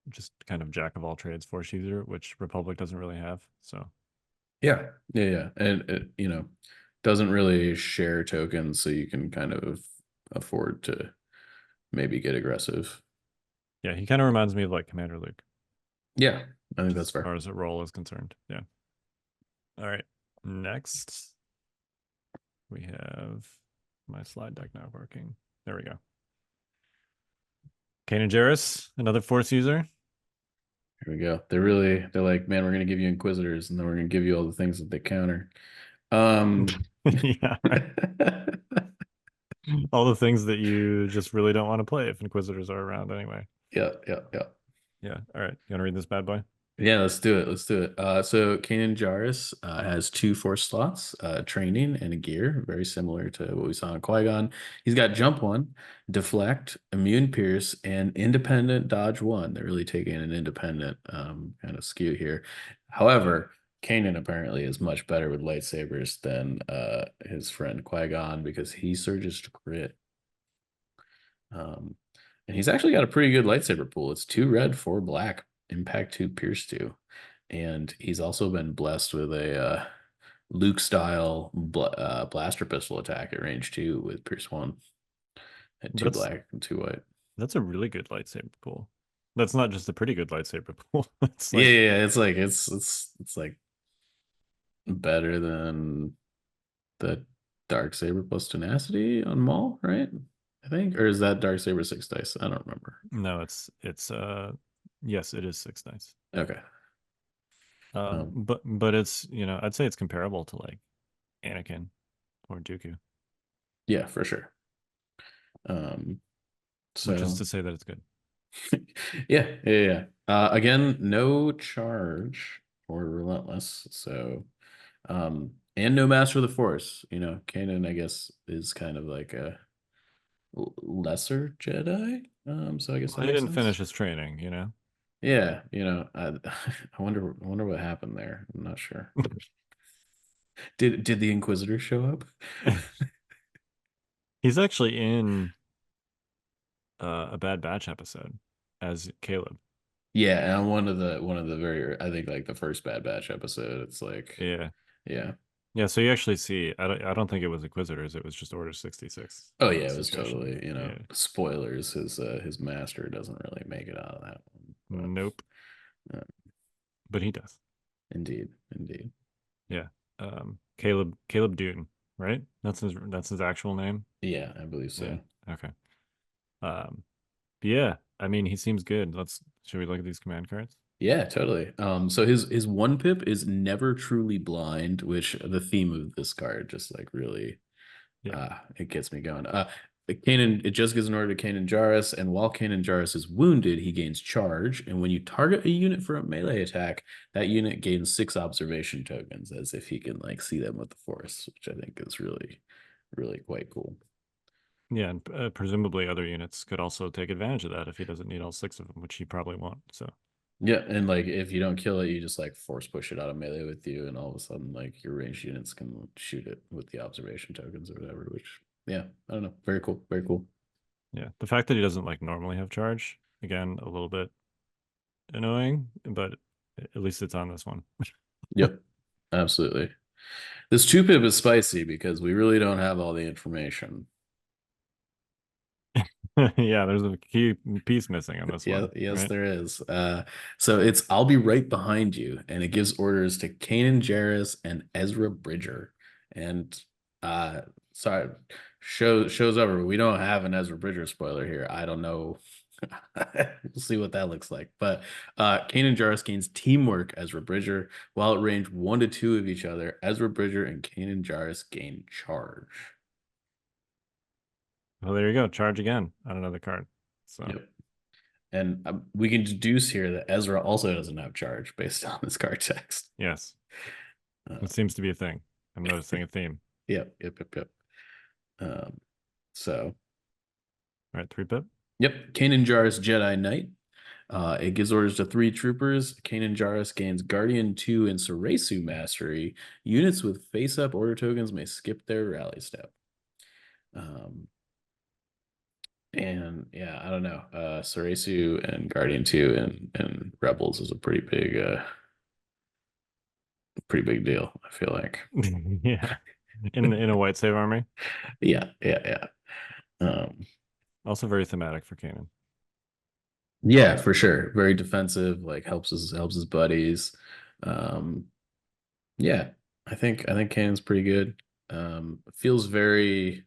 just kind of jack of all trades force user, which Republic doesn't really have. So Yeah. And it, doesn't really share tokens, so you can kind of afford to maybe get aggressive. yeah, he kind of reminds me of like Commander Luke. Yeah, I think that's As far fair. as a role is concerned. Yeah. All right. Next, we have my slide deck not working. There we go. Kanan Jarrus, another force user. Here we go. They're like, man, we're gonna give you Inquisitors, and then we're gonna give you all the things that they counter. Yeah, right. All the things that you just really don't want to play if Inquisitors are around anyway. Yeah. Yeah. All right. You want to read this bad boy? Yeah, let's do it. So Kanan Jarrus has 2 force slots, training and a gear, very similar to what we saw in Qui-Gon. He's got jump 1, deflect, immune pierce, and independent dodge 1. They're really taking an independent kind of skew here. However, Kanan apparently is much better with lightsabers than his friend Qui-Gon, because he surges to crit. And he's actually got a pretty good lightsaber pool. It's 2 red, 4 black. Impact 2, Pierce 2. And he's also been blessed with a Luke style blaster pistol attack at range 2 with Pierce 1. and two That's black and two white. that's a really good lightsaber pull. That's not just a pretty good lightsaber pull. It's Yeah, like yeah, it's like it's like better than the dark saber plus tenacity on Maul, right? I think, or is that dark saber 6 dice? I don't remember. no, it's yes, it is 6 dice. Okay. Um, But it's I'd say it's comparable to like Anakin or Dooku, yeah, for sure. Um, which is so to say that it's good. yeah, yeah, yeah. Again, no charge or relentless. So, and no master of the force. Kanan, I guess, is kind of like a lesser Jedi. So I guess Well, that he makes didn't finish sense. his training, Yeah, I wonder what happened there. I'm not sure. Did the Inquisitor show up? He's actually in a Bad Batch episode as Caleb. Yeah, and one of the very, I think, like the first Bad Batch episode. It's like, Yeah. yeah. Yeah, so you actually see I don't think it was Inquisitors, it was just Order 66 Oh in yeah, it that was situation. totally, Yeah. spoilers. His master doesn't really make it out of that one, Nope. but But he does. indeed, indeed. Yeah. Caleb Dune, right? That's his actual name. Yeah, I believe Yeah. so. Okay. But yeah, I mean he seems good. Should we look at these command cards? Yeah, totally. So his one pip is never truly blind, which the theme of this card just like really Yeah. it gets me going. It just gives an order to Kanan Jarrus, and while Kanan Jarrus is wounded, he gains charge. And when you target a unit for a melee attack, that unit gains 6 observation tokens, as if he can like see them with the Force, which I think is really, really quite cool. Yeah, and presumably other units could also take advantage of that if he doesn't need all 6 of them, which he probably won't. So Yeah, and like if you don't kill it, you just like force push it out of melee with you, and all of a sudden, like your ranged units can shoot it with the observation tokens or whatever. Which, yeah, I don't know, very cool, very cool. yeah, the fact that he doesn't like normally have charge, again, a little bit annoying, but at least it's on this one. Yep, absolutely. This two pip is spicy because we really don't have all the information. Yeah, there's a key piece missing on this Yeah, one, yes, right? there is. So it's I'll be right behind you, and it gives orders to Kanan Jarrus and Ezra Bridger. And uh sorry, shows over. We don't have an Ezra Bridger spoiler here. I don't know. We'll see what that looks like. But Kanan Jarrus gains teamwork Ezra Bridger, while at range 1 to 2 of each other. Ezra Bridger and Kanan Jarrus gain charge. Well, there you go. Charge again on another card. So Yep. And we can deduce here that Ezra also doesn't have charge based on this card text. yes, Uh, it seems to be a thing. I'm noticing a theme. yep, yep, yep, yep. So, All right, 3-pip. yep, Kanan Jarrus Jedi Knight. It gives orders to 3 troopers. Kanan Jarrus gains Guardian 2 and Soresu Mastery. Units with face-up order tokens may skip their rally step. And yeah, I don't know. Soresu and Guardian 2 and Rebels is a pretty big deal, I feel like. Yeah, in a white save army. Yeah, yeah, yeah. Also very thematic for Kanan. Yeah, for sure. Very defensive, like helps his buddies. Um, yeah, I think Kanan's pretty good. Feels very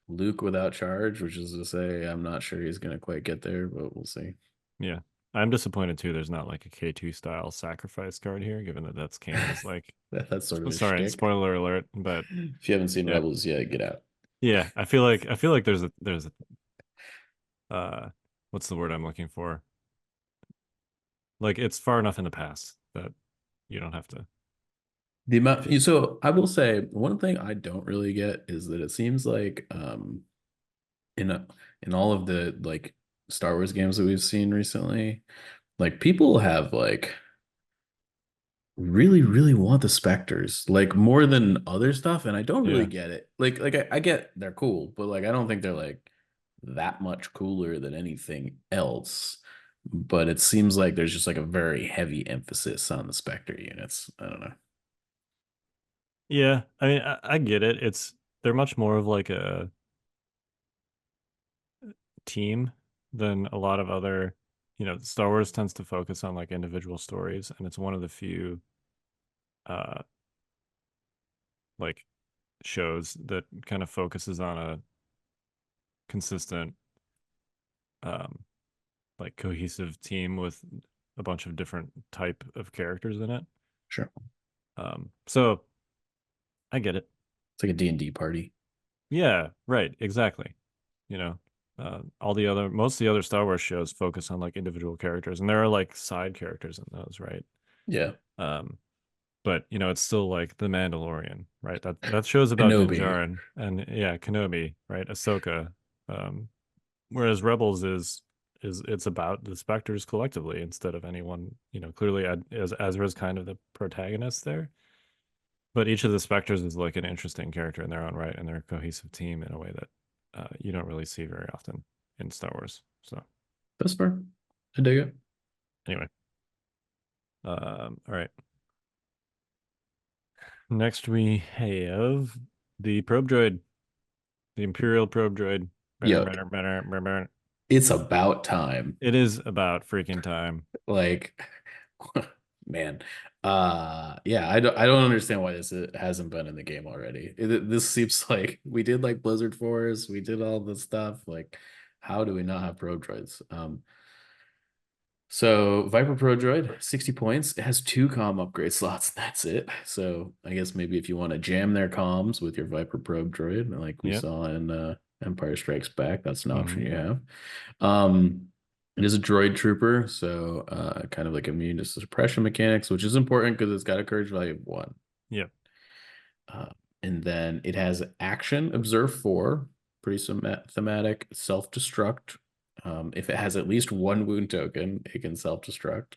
Luke without charge, which is to say I'm not sure he's gonna quite get there, but we'll see. Yeah, I'm disappointed too. There's not like a K2 style sacrifice card here, given that that's Kanan's like. That's sort of his Sorry, shtick. spoiler alert, but If you haven't seen yeah, Rebels yet, get out. yeah. I feel like there's a what's the word I'm looking for? Like it's far enough in the past that you don't have to. The amount, so I will say one thing I don't really get is that it seems like in in all of the like Star Wars games that we've seen recently, like people have like really really want the Spectres like more than other stuff, and I don't really Yeah, get it. Like I get they're cool, but like I don't think they're like that much cooler than anything else. But it seems like there's just like a very heavy emphasis on the Spectre units. I don't know. yeah. I mean, I get it. They're much more of like a team than a lot of other, Star Wars tends to focus on like individual stories, and it's one of the few uh like shows that kind of focuses on a consistent um like cohesive team with a bunch of different type of characters in it. Sure. So I get it. It's like a D&D party. Yeah, right, exactly. You know, most of the other Star Wars shows focus on like individual characters, and there are like side characters in those, right? Yeah. Um, but it's still like the Mandalorian, right? That show's about Din Kenobi. Djarin and yeah, Kenobi, right? Ahsoka. Um, whereas Rebels is it's about the Spectres collectively instead of anyone. Clearly as Ezra's kind of the protagonist there, but each of the Spectres is like an interesting character in their own right, and they're a cohesive team in a way that you don't really see very often in Star Wars. So That's fair. I dig it. anyway, all right. Next we have the probe droid, the Imperial probe droid. Yep. It's about time. It is about freaking time. Like, man. Yeah, I don't understand why this hasn't been in the game already. This seems like we did like Blizzard Force, we did all this stuff. Like, how do we not have probe droids? So Viper Pro Droid, 60 points. It has 2 comm upgrade slots. That's it. So I guess maybe if you want to jam their comms with your Viper Probe Droid, like we Yep. saw in Empire Strikes Back, that's an option Mhm. you have. It is a droid trooper, so kind of like immune to suppression mechanics, which is important because it's got a courage value of 1. Yep. And then it has action observe 4, pretty thematic, self-destruct. If it has at least 1 wound token, it can self-destruct.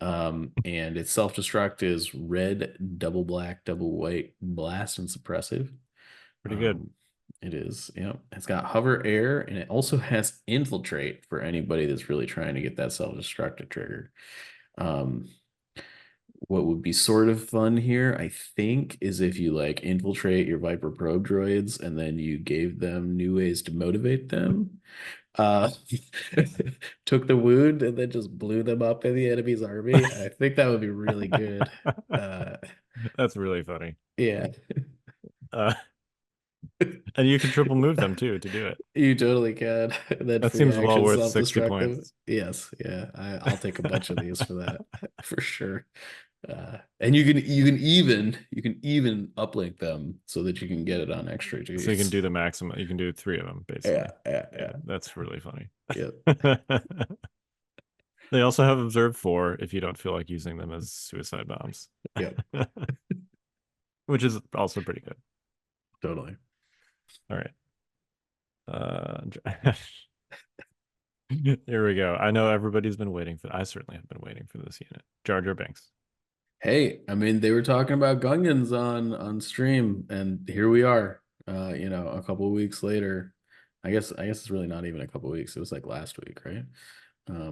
And its self-destruct is red, double black, double white, blast, and suppressive. Pretty good. It is, It's got hover air, and it also has infiltrate for anybody that's really trying to get that self-destruct triggered. What would be sort of fun here, I think, is if you like infiltrate your Viper probe droids and then you gave them new ways to motivate them. Uh, took the wound and then just blew them up in the enemy's army. I think that would be really good. That's really funny. Yeah. And you can triple move them too to do it. You totally can. And then That free seems well action worth 60 self-destructive. points. Yes, yeah. I'll take a bunch of these for that for sure. And you can even uplink them so that you can get it on extra Gs. So you can do the maximum. You can do 3 of them basically. Yeah. That's really funny. Yep. They also have observe 4 if you don't feel like using them as suicide bombs. Yep. Which is also pretty good. Totally. All right. Here we go. I know everybody's been waiting for. I certainly have been waiting for this unit. Jar Binks. Hey, I mean, they were talking about Gungans on stream, and here we are. A couple of weeks later. I guess it's really not even a couple of weeks. It was like last week, right? Yeah.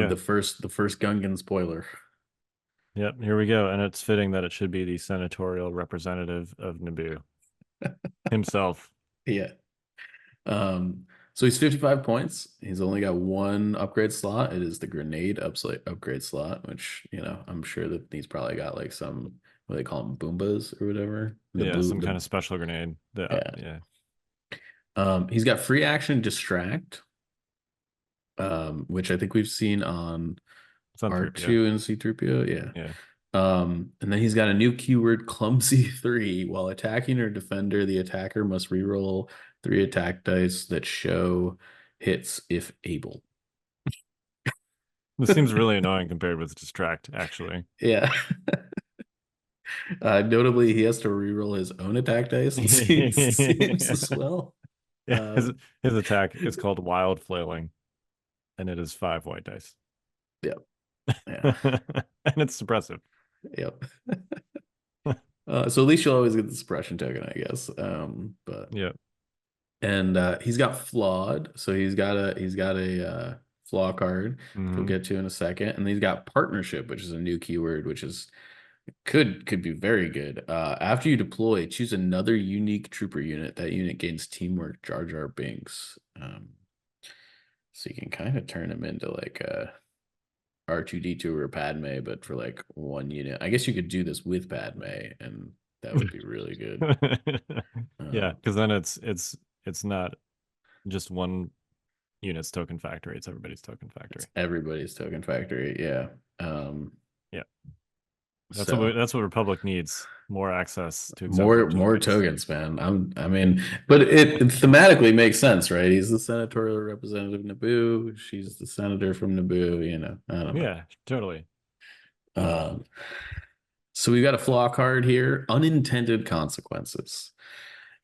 With the first Gungan spoiler. Yep, here we go. And it's fitting that it should be the senatorial representative of Naboo himself. Yeah. So he's 55 points. He's only got 1 upgrade slot. It is the grenade upgrade slot, which, I'm sure that he's probably got like some, what they call them, Boombas or whatever. Some kind of special grenade. Yeah. He's got free action distract, which I think we've seen on R2 and C-3PO. Yeah. And then he's got a new keyword, clumsy 3. While attacking or defender, the attacker must reroll 3 attack dice that show hits if able. This seems really annoying compared with distract, actually. Yeah. Notably, he has to reroll his own attack dice. It seems as well. Yeah, his attack is called wild flailing, and it is 5 white dice. Yep. Yeah. And it's suppressive. Yep. So at least you'll always get the suppression token, I guess. But yeah. And he's got flawed, so he's got a flaw card. We'll get to in a second, and he's got partnership, which is a new keyword, which is could be very good. After you deploy, choose another unique trooper unit. That unit gains teamwork. Jar Binks. So you can kind of turn him into like a R2D2 or Padme, but for like one unit. I guess you could do this with Padme, and that would be really good. Yeah, Um, because then it's not just one unit's token factory, it's everybody's token factory. it's everybody's token factory. Yeah. Um, Yeah. so That's what Republic needs. More access to more exemplar more tokens. tokens, man. I mean, but it thematically makes sense, right? He's the senatorial representative of Naboo. She's the senator from Naboo. I don't know. Yeah, totally. Um, so we've got a flaw card here: unintended consequences.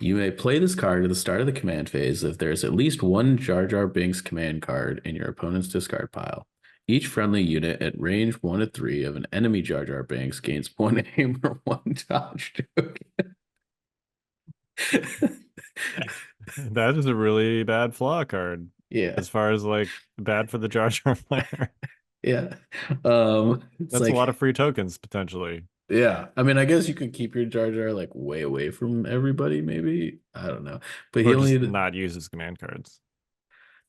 You may play this card at the start of the command phase if there's at least one Jar Jar Binks command card in your opponent's discard pile. Each friendly unit at range 1 to 3 of an enemy Jar Jar Binks gains one aim or one dodge token. That is a really bad flaw card Yeah, as far as like bad for the Jar Jar player. yeah. It's That's a like, lot of free tokens potentially. yeah. I mean, I guess you could keep your Jar Jar like way away from everybody, maybe. I don't know. But he Or just only not use his command cards.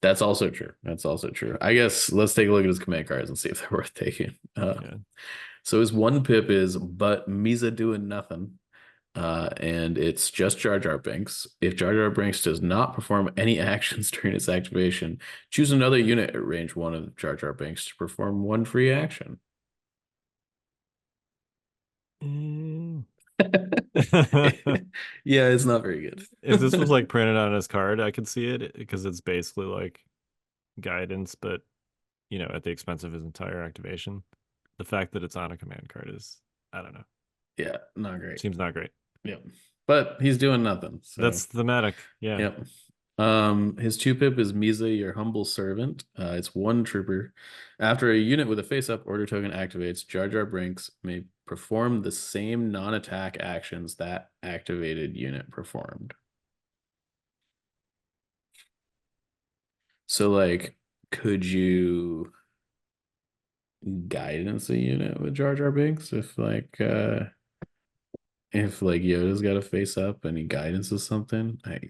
That's also true. That's also true. I guess let's take a look at his command cards and see if they're worth taking. Yeah. So his one pip is but Misa doing nothing. And it's just Jar Jar Binks. If Jar Jar Binks does not perform any actions during its activation, choose another unit at range 1 of Jar Jar Binks to perform one free action. Mm. Yeah, it's not very good. If this was like printed on his card, I could see it because it's basically like guidance, but at the expense of his entire activation. The fact that it's on a command card is, I don't know, Yeah, not great. seems not great. Yep. But he's doing nothing. So That's thematic. Yeah. yep. His 2-pip is Misa, your humble servant. It's one trooper. After a unit with a face-up order token activates, Jar Jar Binks may perform the same non-attack actions that activated unit performed. So, like, could you guidance a unit with Jar Jar Binks if Yoda's got a face up and he guidances something? I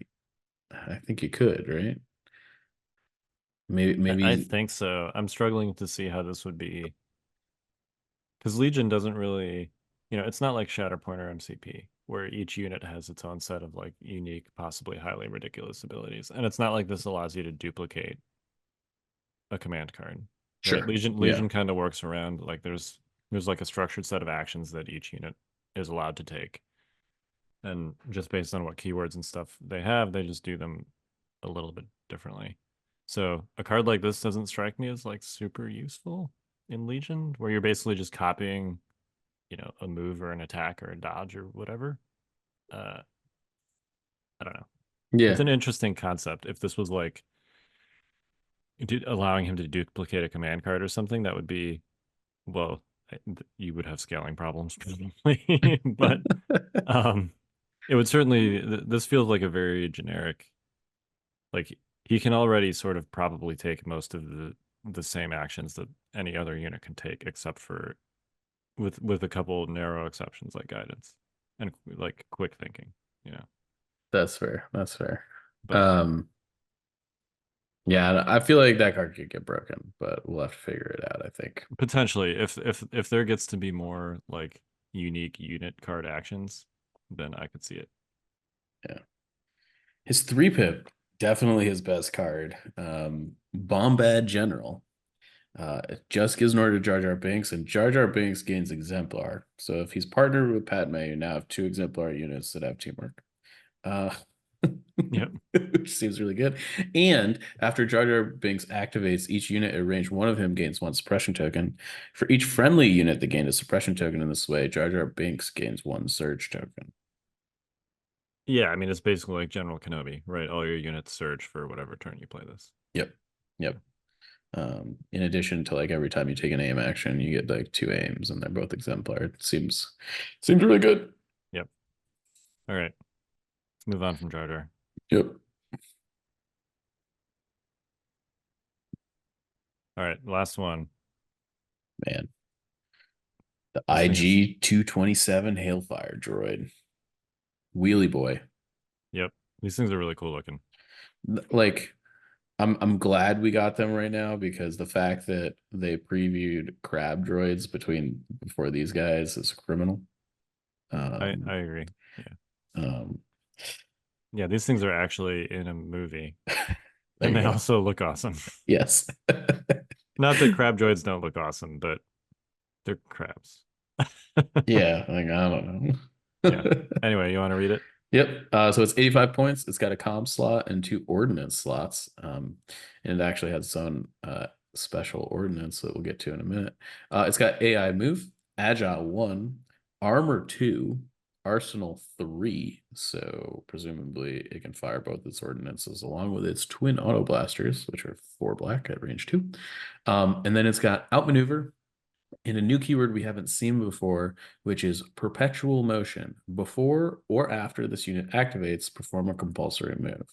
think you could, right? I Maybe think so. I'm struggling to see how this would be because Legion doesn't really, it's not like Shatterpoint or MCP where each unit has its own set of like unique, possibly highly ridiculous abilities. And it's not like this allows you to duplicate a command card. Right? sure. Legion Yeah. kind of works around like there's like a structured set of actions that each unit is allowed to take. And just based on what keywords and stuff they have, they just do them a little bit differently. So a card like this doesn't strike me as like super useful in Legion, where you're basically just copying, a move or an attack or a dodge or whatever. I don't know. It's Yeah. an interesting concept. If this was like allowing him to duplicate a command card or something, that would be, well, you would have scaling problems probably, but it would certainly. This feels like a very generic. Like he can already sort of probably take most of the same actions that any other unit can take, except for with a couple narrow exceptions like guidance and like quick thinking. That's fair. That's fair. But Yeah, I feel like that card could get broken, but we'll have to figure it out, I think. potentially, if there gets to be more like unique unit card actions, then I could see it. Yeah. His 3-pip, definitely his best card. Bombad General. It just gives an order to Jar Jar Binks, and Jar Jar Binks gains Exemplar. So if he's partnered with Padme, you now have 2 Exemplar units that have teamwork. Yep. Which seems really good. And after Jar Jar Binks activates, each unit at range 1 of him gains 1 suppression token. For each friendly unit that gained a suppression token in this way, Jar Jar Binks gains 1 surge token. Yeah, I mean it's basically like General Kenobi, right? All your units surge for whatever turn you play this. Yep. Yep. In addition to like every time you take an aim action, you get like 2 aims and they're both exemplar. It seems really good. Yep. All right. Let's move on from Jar Jar. Yep. All right, last one. Man. The This thing is- IG 227 Hailfire droid. Wheelie boy. Yep. These things are really cool looking. Like I'm glad we got them right now because the fact that they previewed crab droids before these guys is criminal. I agree. Yeah. Um, Yeah, these things are actually in a movie. there And you they go. also look awesome. Yes. Not that crab droids don't look awesome, but they're crabs. Yeah, like I don't know. Yeah. Anyway, you want to read it? Yep. So it's 85 points. It's got a comm slot and 2 ordnance slots. And it actually has its own special ordnance that we'll get to in a minute. It's got AI move, agile 1, armor 2, arsenal 3. So presumably it can fire both its ordnances along with its twin auto blasters, which are 4 black at range 2. And then it's got outmaneuver, in a new keyword we haven't seen before, which is perpetual motion. Before or after this unit activates, perform a compulsory move.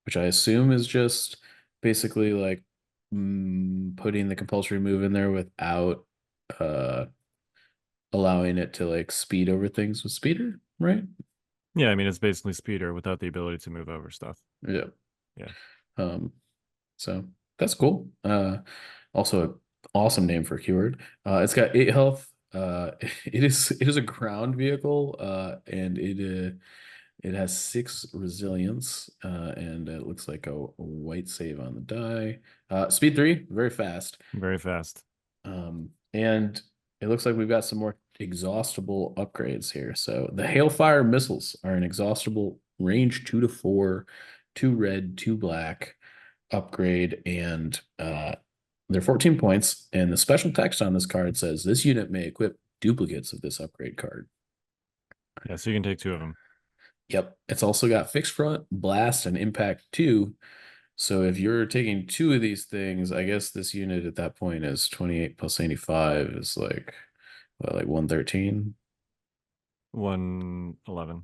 Which I assume is just basically like putting the compulsory move in there without allowing it to like speed over things with speeder, right? Yeah, I mean it's basically speeder without the ability to move over stuff. Yeah. Yeah. So that's cool. Also an awesome name for a keyword. It's got 8 health. It is a ground vehicle, and it has 6 resilience, and it looks like a white save on the die. Speed 3, very fast. Very fast. And it looks like we've got some more exhaustible upgrades here. So the Hailfire missiles are an exhaustible range 2 to 4, 2 red, 2 black upgrade, and they're 14 points. And the special text on this card says this unit may equip duplicates of this upgrade card. Yeah, so you can take 2 of them. Yep. It's also got fixed front, blast, and impact 2. So if you're taking 2 of these things, I guess this unit at that point is 28 plus 85 is like, what, like 113? 111.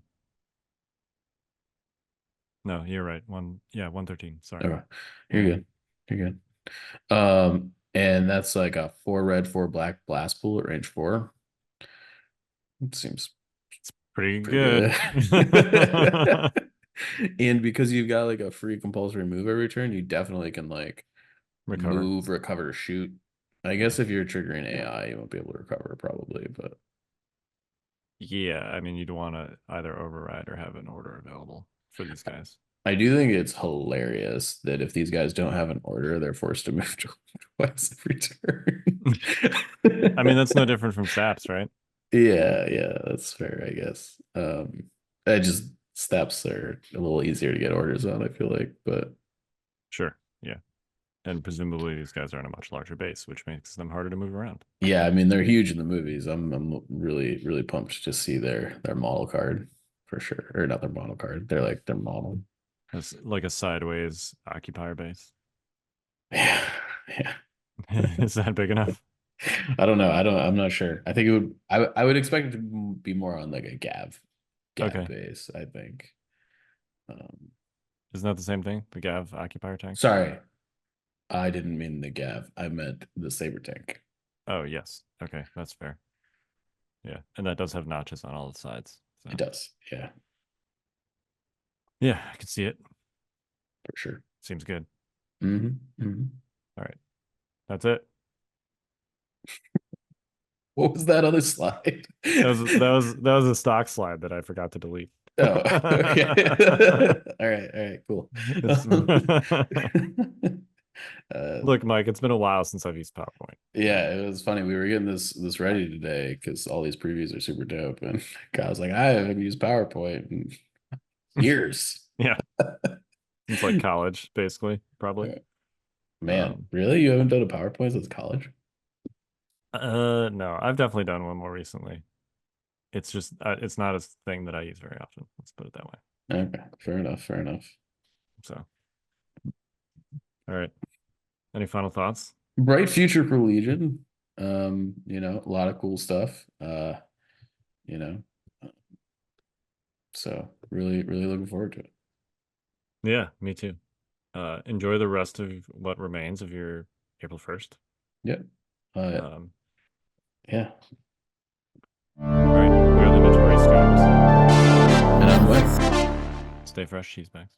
No, you're right. 113. Sorry. Okay. You're good. You're good. And that's like a 4 red, 4 black blast pool at range 4. It seems Pretty good. good. And because you've got like a free compulsory move every turn, you definitely can like Recover. move, recover, shoot. I guess if you're triggering AI, you won't be able to recover probably, but Yeah, I mean, you'd want to either override or have an order available for these guys. I do think it's hilarious that if these guys don't have an order, they're forced to move twice every turn. I mean, that's no different from SAPs, right? Yeah, that's fair, I guess. I just steps are a little easier to get orders on, I feel like, but Sure. Yeah. And presumably these guys are on a much larger base, which makes them harder to move around. yeah, I mean they're huge in the movies. I'm really, really pumped to see their model card for sure. Or not their model card. They're like their model. It's like a sideways occupier base. Yeah. Is that big enough? I don't know. I'm not sure. I think it would I would expect it to be more on like a Gav Okay. base, I think. Isn't that the same thing? The Gav occupier tank? Sorry. I didn't mean the Gav. I meant the Saber tank. Oh, yes. Okay, that's fair. Yeah, and that does have notches on all the sides. So. It does. Yeah, Yeah, I can see it. for sure. Seems good. Mm-hmm. All right. That's it. What was that other slide? That was a stock slide that I forgot to delete. Oh, okay. All right, cool. Look, Mike, it's been a while since I've used PowerPoint. Yeah, it was funny. We were getting this ready today because all these previews are super dope, and I was like, I haven't used PowerPoint in years. Yeah, it's like college, basically, probably. Man, really? You haven't done a PowerPoint since college? No, I've definitely done one more recently. It's just it's not a thing that I use very often. Let's put it that way. Okay, fair enough. So, all right. Any final thoughts? Bright future for Legion. A lot of cool stuff. So really, really looking forward to it. Yeah, me too. Enjoy the rest of what remains of your April 1st. Yep. Yeah. All right, we are the Notorious Scoundrels. And I'm Wes. Stay fresh, cheese bags.